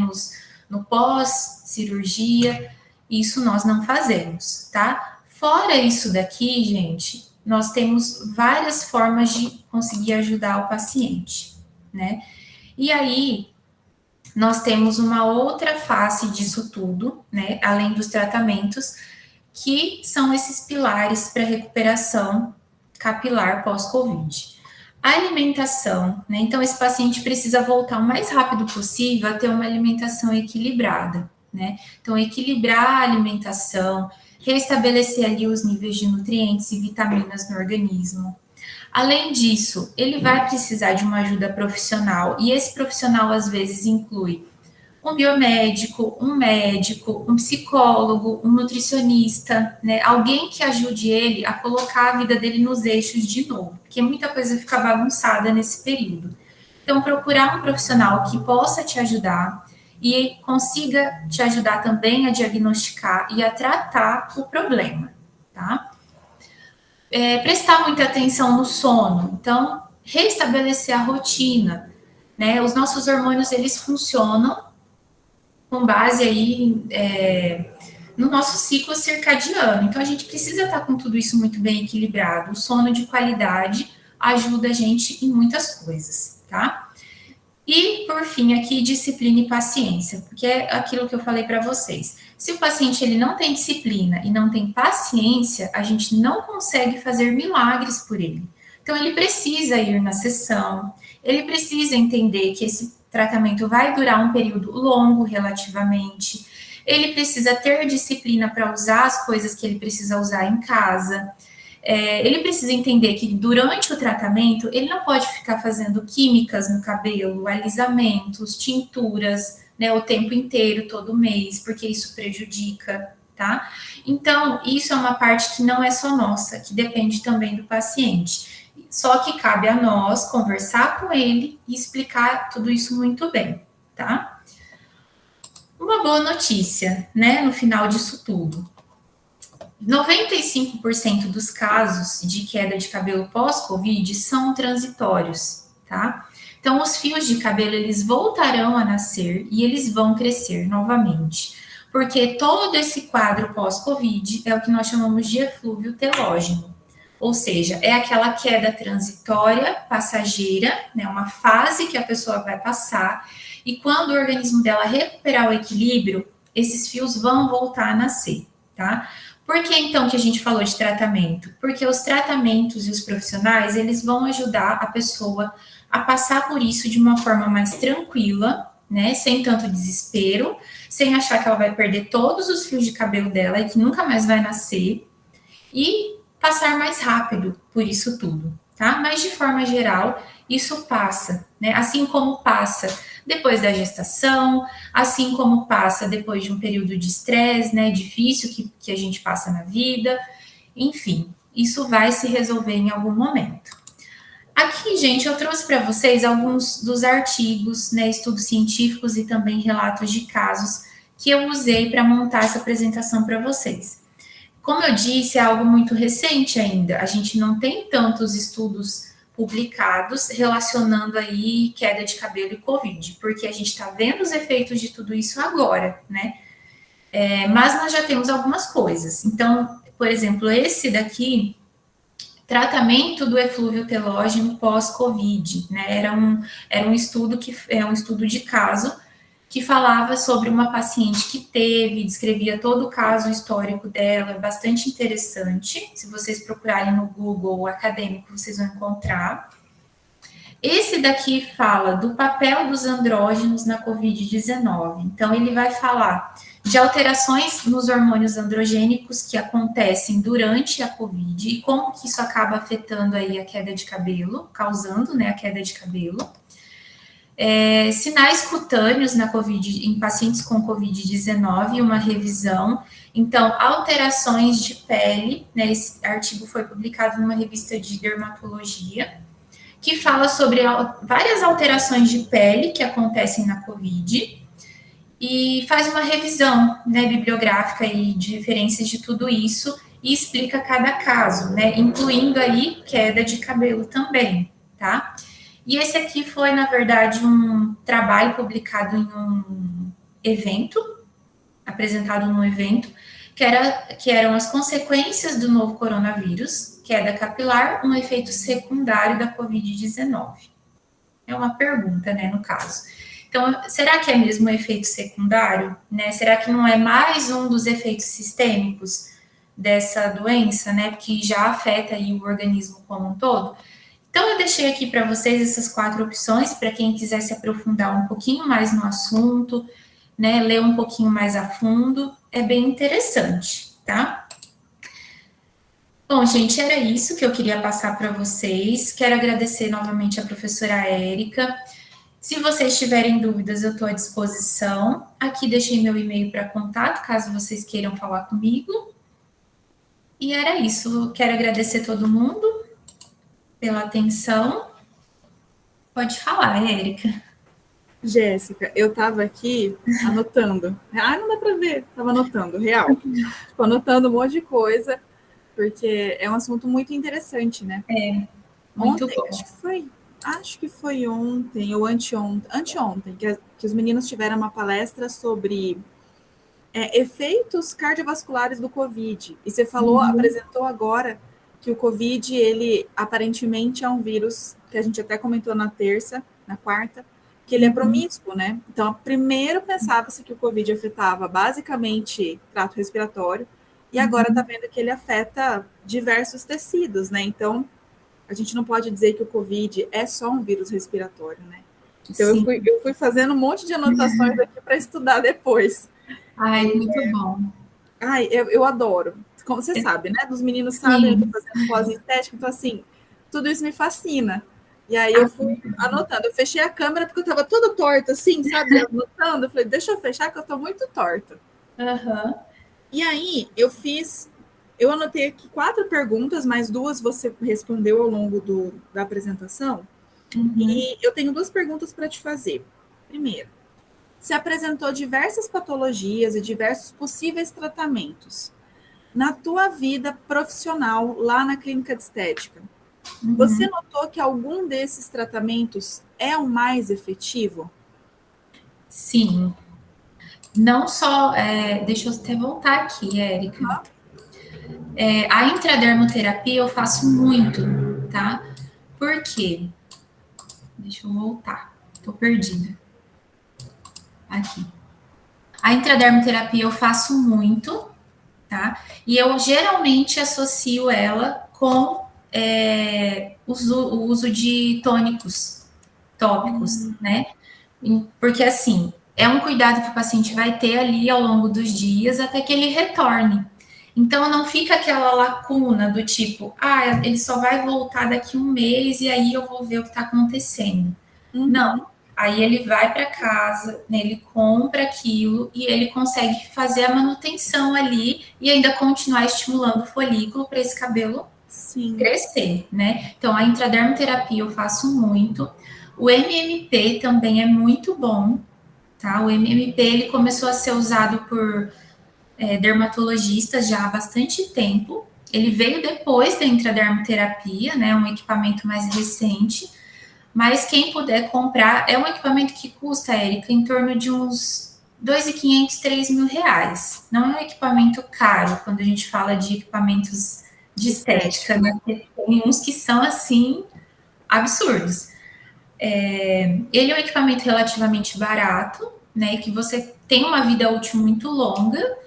no pós-cirurgia, isso nós não fazemos, tá? Fora isso daqui, gente, nós temos várias formas de conseguir ajudar o paciente, né? E aí, nós temos uma outra face disso tudo, né? Além dos tratamentos, que são esses pilares para recuperação capilar pós-Covid. A alimentação, né? Então, esse paciente precisa voltar o mais rápido possível a ter uma alimentação equilibrada, né? Então, equilibrar a alimentação, restabelecer ali os níveis de nutrientes e vitaminas no organismo. Além disso, ele vai precisar de uma ajuda profissional, e esse profissional às vezes inclui um biomédico, um médico, um psicólogo, um nutricionista, né? Alguém que ajude ele a colocar a vida dele nos eixos de novo, porque muita coisa fica bagunçada nesse período. Então, procurar um profissional que possa te ajudar e consiga te ajudar também a diagnosticar e a tratar o problema, tá? Prestar muita atenção no sono, então, restabelecer a rotina, né? Os nossos hormônios, eles funcionam com base aí no nosso ciclo circadiano. Então, a gente precisa estar com tudo isso muito bem equilibrado. O sono de qualidade ajuda a gente em muitas coisas, tá? E, por fim, aqui, disciplina e paciência, porque é aquilo que eu falei para vocês. Se o paciente ele não tem disciplina e não tem paciência, a gente não consegue fazer milagres por ele. Então, ele precisa ir na sessão, ele precisa entender que esse tratamento vai durar um período longo relativamente, ele precisa ter disciplina para usar as coisas que ele precisa usar em casa, ele precisa entender que durante o tratamento ele não pode ficar fazendo químicas no cabelo, alisamentos, tinturas, né, o tempo inteiro, todo mês, porque isso prejudica, tá? Então, isso é uma parte que não é só nossa, que depende também do paciente. Só que cabe a nós conversar com ele e explicar tudo isso muito bem, tá? Uma boa notícia, né, no final disso tudo. 95% dos casos de queda de cabelo pós-Covid são transitórios, tá? Então, os fios de cabelo, eles voltarão a nascer e eles vão crescer novamente, porque todo esse quadro pós-Covid é o que nós chamamos de eflúvio telógeno, ou seja, é aquela queda transitória, passageira, né, uma fase que a pessoa vai passar, e quando o organismo dela recuperar o equilíbrio, esses fios vão voltar a nascer, tá? Por que então que a gente falou de tratamento? Porque os tratamentos e os profissionais, eles vão ajudar a pessoa a passar por isso de uma forma mais tranquila, né, sem tanto desespero, sem achar que ela vai perder todos os fios de cabelo dela e que nunca mais vai nascer, e passar mais rápido por isso tudo, tá? Mas de forma geral, isso passa, né? Assim como passa depois da gestação, assim como passa depois de um período de estresse, né, difícil que a gente passa na vida, enfim, isso vai se resolver em algum momento. Aqui, gente, eu trouxe para vocês alguns dos artigos, né, estudos científicos e também relatos de casos que eu usei para montar essa apresentação para vocês. Como eu disse, é algo muito recente ainda, a gente não tem tantos estudos publicados relacionando aí queda de cabelo e Covid, porque a gente está vendo os efeitos de tudo isso agora, né? Mas nós já temos algumas coisas. Então, por exemplo, esse daqui, tratamento do eflúvio telógeno pós-Covid, né? Era um estudo que é um estudo de caso que falava sobre uma paciente que teve, descrevia todo o caso histórico dela, bastante interessante. Se vocês procurarem no Google acadêmico, vocês vão encontrar. Esse daqui fala do papel dos andrógenos na Covid-19. Então, ele vai falar de alterações nos hormônios androgênicos que acontecem durante a Covid e como que isso acaba afetando aí a queda de cabelo, causando, né, a queda de cabelo. Sinais cutâneos na COVID, em pacientes com Covid-19, uma revisão. Então, alterações de pele, né, esse artigo foi publicado numa revista de dermatologia, que fala sobre várias alterações de pele que acontecem na COVID, e faz uma revisão, né, bibliográfica e de referências de tudo isso, e explica cada caso, né, incluindo aí queda de cabelo também, tá? E esse aqui foi, na verdade, um trabalho publicado em evento, apresentado num evento, que eram as consequências do novo coronavírus, queda capilar, um efeito secundário da Covid-19. É uma pergunta, né, no caso. Então, será que é mesmo um efeito secundário? Né? Será que não é mais um dos efeitos sistêmicos dessa doença, né, que já afeta aí o organismo como um todo? Então, eu deixei aqui para vocês essas 4 opções, para quem quiser se aprofundar um pouquinho mais no assunto, né, ler um pouquinho mais a fundo, é bem interessante, tá? Bom, gente, era isso que eu queria passar para vocês. Quero agradecer novamente a professora Érica. Se vocês tiverem dúvidas, eu estou à disposição. Aqui deixei meu e-mail para contato, caso vocês queiram falar comigo. E era isso. Quero agradecer todo mundo pela atenção. Pode falar, Érica. Jéssica, eu estava aqui anotando. Ah, não dá para ver. Estava anotando, real. Tipo, anotando um monte de coisa, porque é um assunto muito interessante, né? Muito Ontem, bom. acho que foi ontem ou anteontem, que os meninos tiveram uma palestra sobre efeitos cardiovasculares do Covid. E você falou, apresentou agora que o Covid, ele aparentemente é um vírus que a gente até comentou na quarta, que ele é promíscuo, né? Então, primeiro pensava-se que o Covid afetava basicamente trato respiratório, e agora está vendo que ele afeta diversos tecidos, né? Então, a gente não pode dizer que o Covid é só um vírus respiratório, né? Então, eu fui fazendo um monte de anotações aqui para estudar depois. Ai, muito bom. Ai, eu adoro. Como você sabe, né? Dos meninos sabem, eu tô fazendo pós-estética, então, assim, tudo isso me fascina. E aí eu fui anotando. Eu fechei a câmera porque eu tava toda torta, assim, sabe? Anotando. Eu falei, deixa eu fechar que eu tô muito torta. E aí eu anotei aqui 4 perguntas, mais 2 você respondeu ao longo da apresentação. E eu tenho 2 perguntas para te fazer. Primeiro, se apresentou diversas patologias e diversos possíveis tratamentos. Na tua vida profissional, lá na clínica de estética, você notou que algum desses tratamentos é o mais efetivo? Sim. Não só, deixa eu até voltar aqui, Érica. A intradermoterapia eu faço muito, tá? Por quê? Deixa eu voltar, tô perdida. Aqui. A intradermoterapia eu faço muito, tá? E eu geralmente associo ela com o uso de tônicos tópicos, né? Porque assim, é um cuidado que o paciente vai ter ali ao longo dos dias até que ele retorne. Então não fica aquela lacuna do tipo, ele só vai voltar daqui 1 mês e aí eu vou ver o que está acontecendo. Não. Aí ele vai para casa, né, ele compra aquilo e ele consegue fazer a manutenção ali e ainda continuar estimulando o folículo para esse cabelo crescer, né? Então a intradermoterapia eu faço muito. O MMP também é muito bom, tá? O MMP ele começou a ser usado por dermatologistas já há bastante tempo. Ele veio depois da intradermoterapia, né? Um equipamento mais recente. Mas quem puder comprar, é um equipamento que custa, Érica, em torno de uns R$2.500, R$3.000. Não é um equipamento caro quando a gente fala de equipamentos de estética, né? Tem uns que são, assim, absurdos. Ele é um equipamento relativamente barato, né? Que você tem uma vida útil muito longa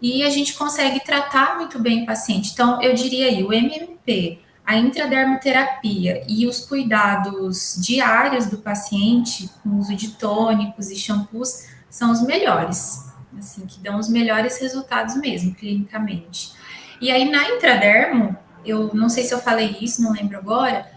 e a gente consegue tratar muito bem o paciente. Então, eu diria aí, o MMP, a intradermoterapia e os cuidados diários do paciente, com o uso de tônicos e shampoos, são os melhores, assim, que dão os melhores resultados mesmo, clinicamente. E aí, na intradermo, eu não sei se eu falei isso, não lembro agora,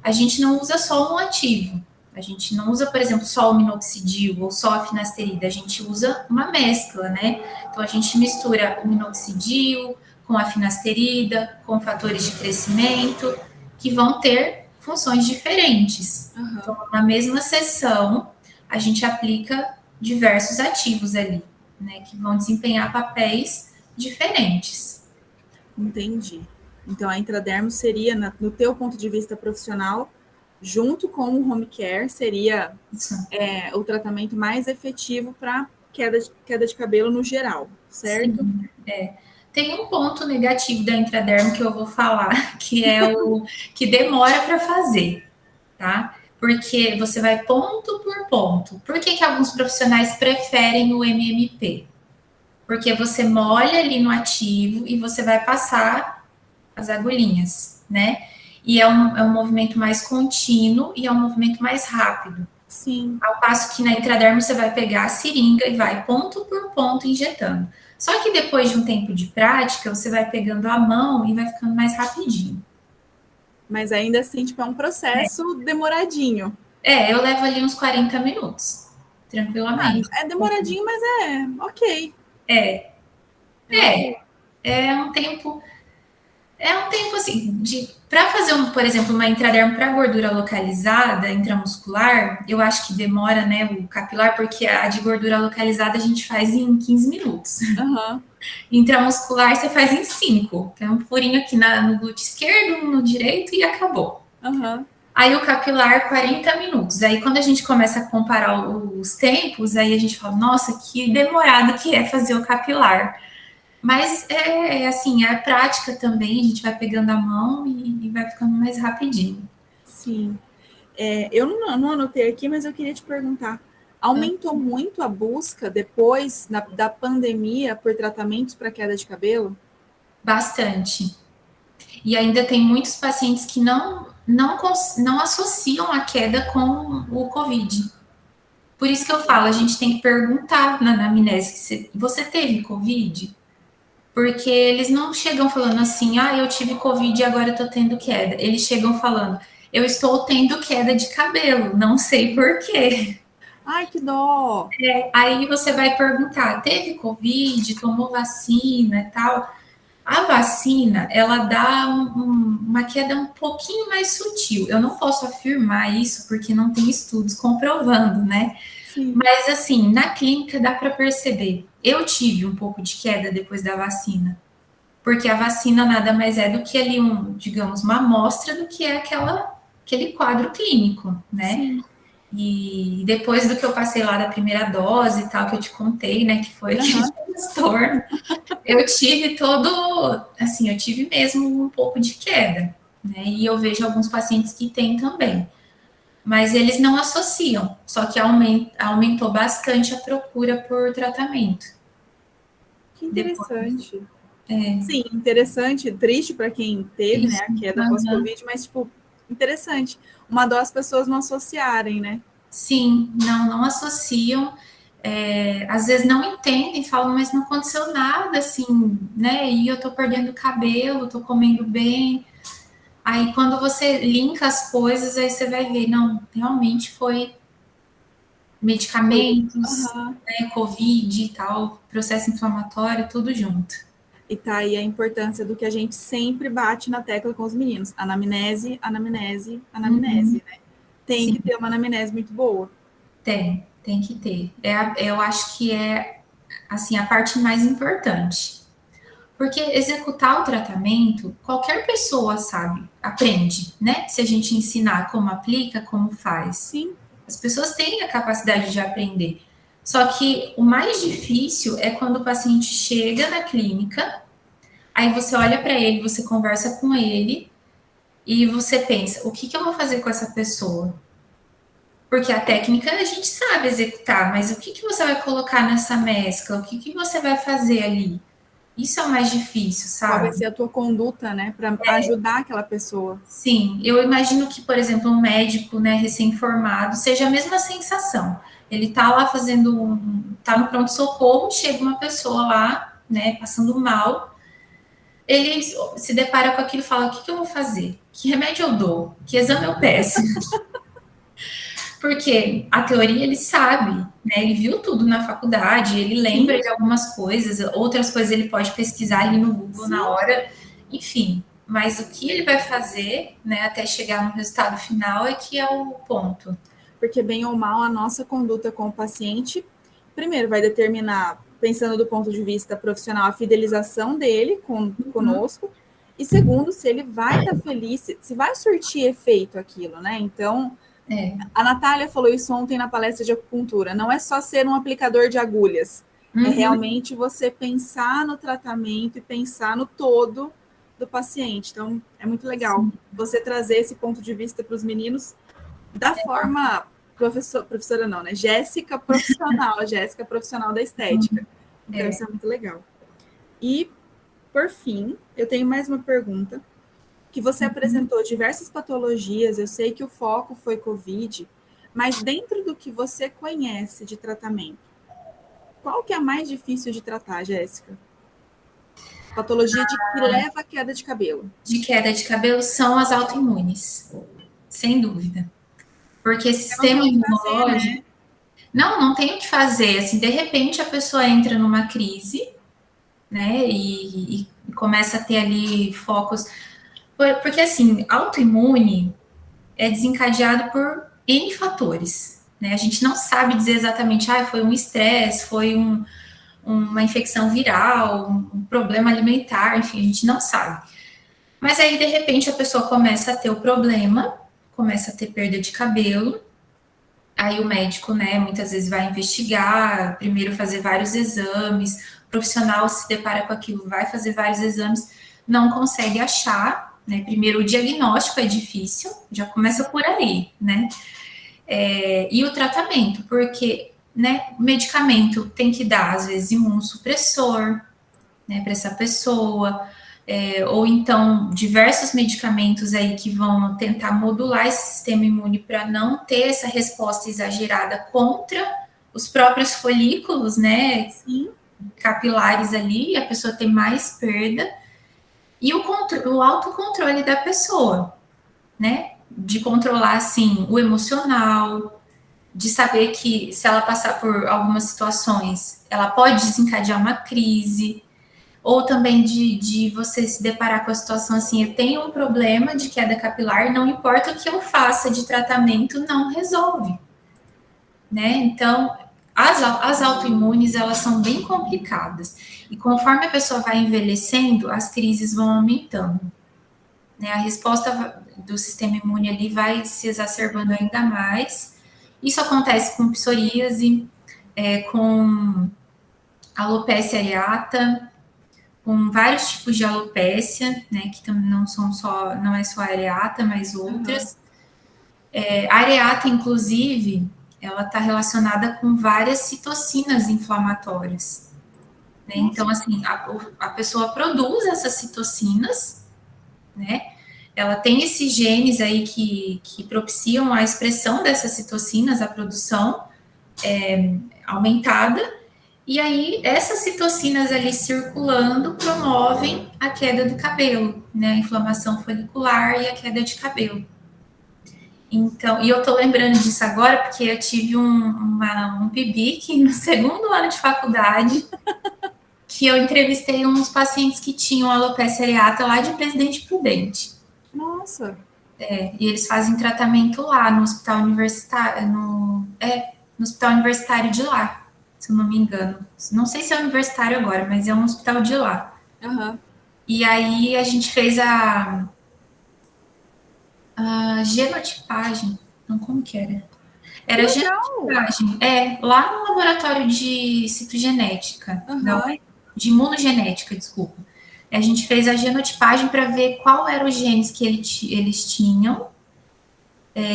a gente não usa só um ativo. A gente não usa, por exemplo, só o minoxidil ou só a finasterida, a gente usa uma mescla, né? Então, a gente mistura o minoxidil com a finasterida, com fatores de crescimento, que vão ter funções diferentes. Então, na mesma sessão, a gente aplica diversos ativos ali, né? Que vão desempenhar papéis diferentes. Entendi. Então, a intradermo seria, no teu ponto de vista profissional, junto com o home care, seria o tratamento mais efetivo para queda de cabelo no geral, certo? Sim, Tem um ponto negativo da intradermo que eu vou falar, que é o que demora para fazer, tá? Porque você vai ponto por ponto. Por que alguns profissionais preferem o MMP? Porque você molha ali no ativo e você vai passar as agulhinhas, né? E é um movimento mais contínuo e é um movimento mais rápido. Sim. Ao passo que na intradermo você vai pegar a seringa e vai ponto por ponto injetando. Só que depois de um tempo de prática, você vai pegando a mão e vai ficando mais rapidinho. Mas ainda assim, tipo, é um processo demoradinho. Eu levo ali uns 40 minutos, tranquilamente. É demoradinho, mas ok. É, Ok. é um tempo assim, para fazer, por exemplo, uma intradermo para gordura localizada, intramuscular, eu acho que demora, né, o capilar, porque a de gordura localizada a gente faz em 15 minutos. Uhum. Intramuscular você faz em 5. Tem um furinho aqui no glúteo esquerdo, um no direito e acabou. Uhum. Aí o capilar, 40 minutos. Aí quando a gente começa a comparar os tempos, aí a gente fala, nossa, que demorado que é fazer o capilar. Mas assim, a prática também, a gente vai pegando a mão e vai ficando mais rapidinho. Sim. Eu não anotei aqui, mas eu queria te perguntar. Aumentou muito a busca depois da pandemia por tratamentos para queda de cabelo? Bastante. E ainda tem muitos pacientes que não associam a queda com o Covid. Por isso que eu falo, a gente tem que perguntar na anamnese, você teve Covid? Porque eles não chegam falando assim, eu tive Covid e agora eu tô tendo queda. Eles chegam falando, eu estou tendo queda de cabelo, não sei por quê. Ai, que dó! Aí você vai perguntar, teve Covid, tomou vacina e tal? A vacina, ela dá uma queda um pouquinho mais sutil. Eu não posso afirmar isso porque não tem estudos comprovando, né? Sim. Mas assim, na clínica dá para perceber. Eu tive um pouco de queda depois da vacina, porque a vacina nada mais é do que ali digamos, uma amostra do que é aquele quadro clínico, né? Sim. E depois do que eu passei lá da primeira dose e tal, que eu te contei, né, que foi aquele transtorno, eu tive assim, eu tive mesmo um pouco de queda, né? E eu vejo alguns pacientes que têm também. Mas eles não associam, só que aumentou bastante a procura por tratamento. Que interessante. Depois, Sim, interessante, triste para quem teve, né, isso, a queda pós-Covid, mas, tipo, interessante. Uma dó as pessoas não associarem, né? sim, não associam. Às vezes não entendem, falam, mas não aconteceu nada, assim, né? E eu tô perdendo cabelo, tô comendo bem. Aí quando você linka as coisas, aí você vai ver, não, realmente foi medicamentos, Uhum. né, Covid e tal, processo inflamatório, tudo junto. E tá aí a importância do que a gente sempre bate na tecla com os meninos. Anamnese, anamnese, anamnese, né? Tem Sim, que ter uma anamnese muito boa. tem que ter. Eu acho que é assim a parte mais importante. Porque executar o tratamento, qualquer pessoa sabe, aprende, né? Se a gente ensinar como aplica, como faz. Sim. As pessoas têm a capacidade de aprender. Só que o mais difícil é quando o paciente chega na clínica, aí você olha para ele, você conversa com ele e você pensa: o que eu vou fazer com essa pessoa? Porque a técnica a gente sabe executar, mas o que você vai colocar nessa mescla? O que você vai fazer ali? Isso é o mais difícil, Qual vai sabe? ser a tua conduta, né, para ajudar aquela pessoa? Sim, eu imagino que, por exemplo, um médico, né, recém-formado, seja a mesma sensação. Ele tá lá tá no pronto-socorro, chega uma pessoa lá, né, passando mal, ele se depara com aquilo e fala: o que eu vou fazer? Que remédio eu dou? Que exame eu peço? Porque a teoria ele sabe, né? Ele viu tudo na faculdade, ele lembra Sim. de algumas coisas, outras coisas ele pode pesquisar ali no Google na hora, enfim. Mas o que ele vai fazer, né, até chegar no resultado final é que é o ponto. Porque, bem ou mal, a nossa conduta com o paciente, primeiro, vai determinar, pensando do ponto de vista profissional, a fidelização dele conosco, e segundo, se ele vai estar feliz, se vai surtir efeito aquilo, né? Então, A Natália falou isso ontem na palestra de acupuntura. Não é só ser um aplicador de agulhas. É realmente você pensar no tratamento e pensar no todo do paciente. Então, é muito legal você trazer esse ponto de vista para os meninos da forma professora não, né? Jéssica profissional da estética. Então, isso é muito legal. E, por fim, eu tenho mais uma pergunta. Que você apresentou diversas patologias, eu sei que o foco foi COVID, mas dentro do que você conhece de tratamento, qual que é a mais difícil de tratar, Jéssica? Patologia que leva à queda de cabelo. De queda de cabelo são as autoimunes, sem dúvida. Porque sistema imunológico... Não tem o que fazer. Assim, de repente, a pessoa entra numa crise, né, e começa a ter ali focos... Porque, assim, autoimune é desencadeado por N fatores, né? A gente não sabe dizer exatamente, foi um estresse, foi uma infecção viral, um problema alimentar, enfim, a gente não sabe. Mas aí, de repente, a pessoa começa a ter o problema, começa a ter perda de cabelo, aí o médico, né, muitas vezes vai investigar, primeiro fazer vários exames, o profissional se depara com aquilo, vai fazer vários exames, não consegue achar, né, primeiro o diagnóstico é difícil, já começa por aí, né, e o tratamento, porque, né, o medicamento tem que dar, às vezes, imunossupressor, né, para essa pessoa, ou então diversos medicamentos aí que vão tentar modular esse sistema imune para não ter essa resposta exagerada contra os próprios folículos, né, capilares ali, e a pessoa tem mais perda, e o autocontrole da pessoa, né, de controlar, assim, o emocional, de saber que se ela passar por algumas situações, ela pode desencadear uma crise, ou também de você se deparar com a situação assim, eu tenho um problema de queda capilar, não importa o que eu faça de tratamento, não resolve, né? Então, as autoimunes, elas são bem complicadas, e conforme a pessoa vai envelhecendo, as crises vão aumentando, né? A resposta do sistema imune ali vai se exacerbando ainda mais. Isso acontece com psoríase, com alopecia areata, com vários tipos de alopécia, né, que não é só a areata, mas outras. A areata, inclusive, ela está relacionada com várias citocinas inflamatórias, né? Então, assim, a pessoa produz essas citocinas, né? Ela tem esses genes aí que propiciam a expressão dessas citocinas, a produção aumentada. E aí, essas citocinas ali circulando promovem a queda do cabelo, né? A inflamação folicular e a queda de cabelo. Então, e eu tô lembrando disso agora porque eu tive um PIBIC no segundo ano de faculdade que eu entrevistei uns pacientes que tinham alopecia areata lá de Presidente Prudente. Nossa! E eles fazem tratamento lá no hospital universitário, no hospital universitário de lá, se eu não me engano. Não sei se é universitário agora, mas é um hospital de lá. E aí a gente fez a genotipagem. Não, como que era? Era genotipagem. Lá no laboratório de citogenética. Não, de imunogenética, desculpa. A gente fez a genotipagem para ver qual eram os genes que eles tinham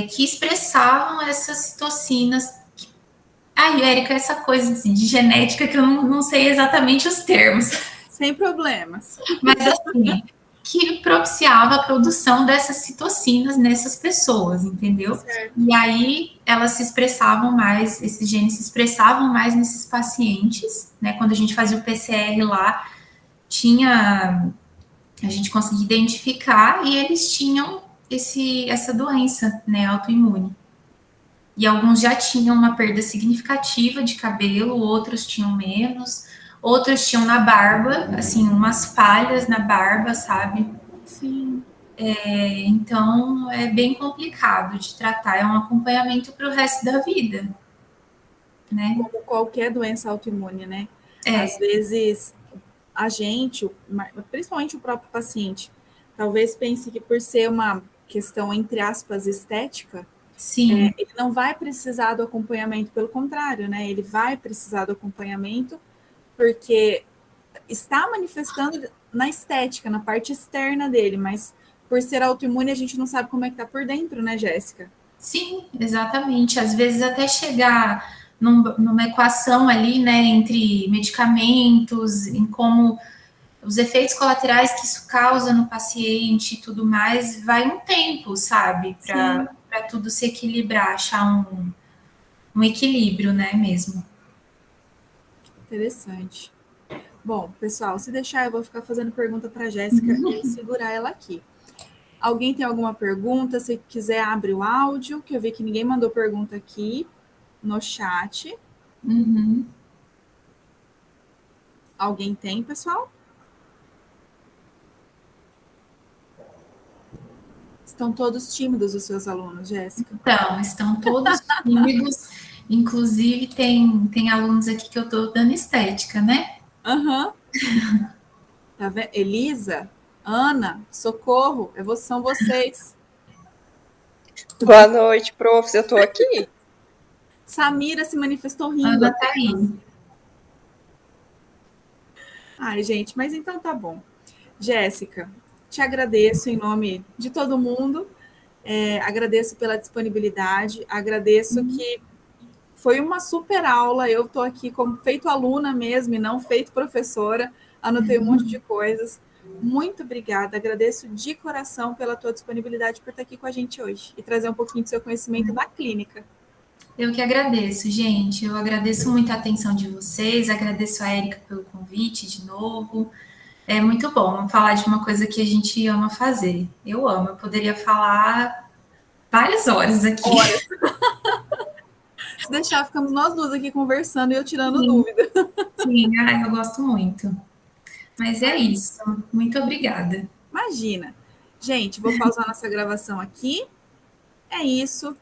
que expressavam essas citocinas. Ai, Érica, essa coisa assim, de genética que eu não sei exatamente os termos. Sem problemas. Mas assim, que propiciava a produção dessas citocinas nessas pessoas, entendeu? Certo. E aí elas se expressavam mais, esses genes se expressavam mais nesses pacientes, né? Quando a gente fazia o PCR lá, a gente conseguia identificar e eles tinham essa doença, né, autoimune. E alguns já tinham uma perda significativa de cabelo, outros tinham menos, outros tinham na barba, assim, umas falhas na barba, sabe? Sim. Então, é bem complicado de tratar, é um acompanhamento para o resto da vida, né? Como qualquer doença autoimune, né? Às vezes, a gente, principalmente o próprio paciente, talvez pense que por ser uma questão, entre aspas, estética, Sim, Ele não vai precisar do acompanhamento, pelo contrário, né? Ele vai precisar do acompanhamento porque está manifestando na estética, na parte externa dele, mas por ser autoimune a gente não sabe como é que tá por dentro, né, Jéssica? sim, exatamente. Às vezes até chegar numa equação ali, né, entre medicamentos, em como os efeitos colaterais que isso causa no paciente e tudo mais, vai um tempo, sabe? Sim, Para tudo se equilibrar, achar um equilíbrio, né, mesmo. interessante. Bom, pessoal, se deixar, eu vou ficar fazendo pergunta para a Jéssica e segurar ela aqui. Alguém tem alguma pergunta? Se quiser, abre o áudio, que eu vi que ninguém mandou pergunta aqui no chat. Uhum. Alguém tem, pessoal? Estão todos tímidos os seus alunos, Jéssica? Então, estão todos tímidos, inclusive tem alunos aqui que eu estou dando estética, né? Aham. Tá vendo? Elisa, Ana, Socorro, são vocês. Boa noite, prof. Eu tô aqui. Samira se manifestou rindo. Ana tá aí. Ai, gente, mas então tá bom. Jéssica, te agradeço em nome de todo mundo. Agradeço pela disponibilidade, agradeço que foi uma super aula. Eu estou aqui como feito aluna mesmo e não feito professora, anotei um monte de coisas. Muito obrigada, agradeço de coração pela tua disponibilidade por estar aqui com a gente hoje e trazer um pouquinho do seu conhecimento da clínica. Eu que agradeço, gente. Eu agradeço muito a atenção de vocês, agradeço a Érica pelo convite de novo. É muito bom falar de uma coisa que a gente ama fazer. Eu amo, eu poderia falar várias horas aqui. Horas. Se deixar, ficamos nós duas aqui conversando e eu tirando Sim, dúvida. sim, ai, eu gosto muito. Mas é isso. Muito obrigada. Imagina. Gente, vou pausar nossa gravação aqui. É isso.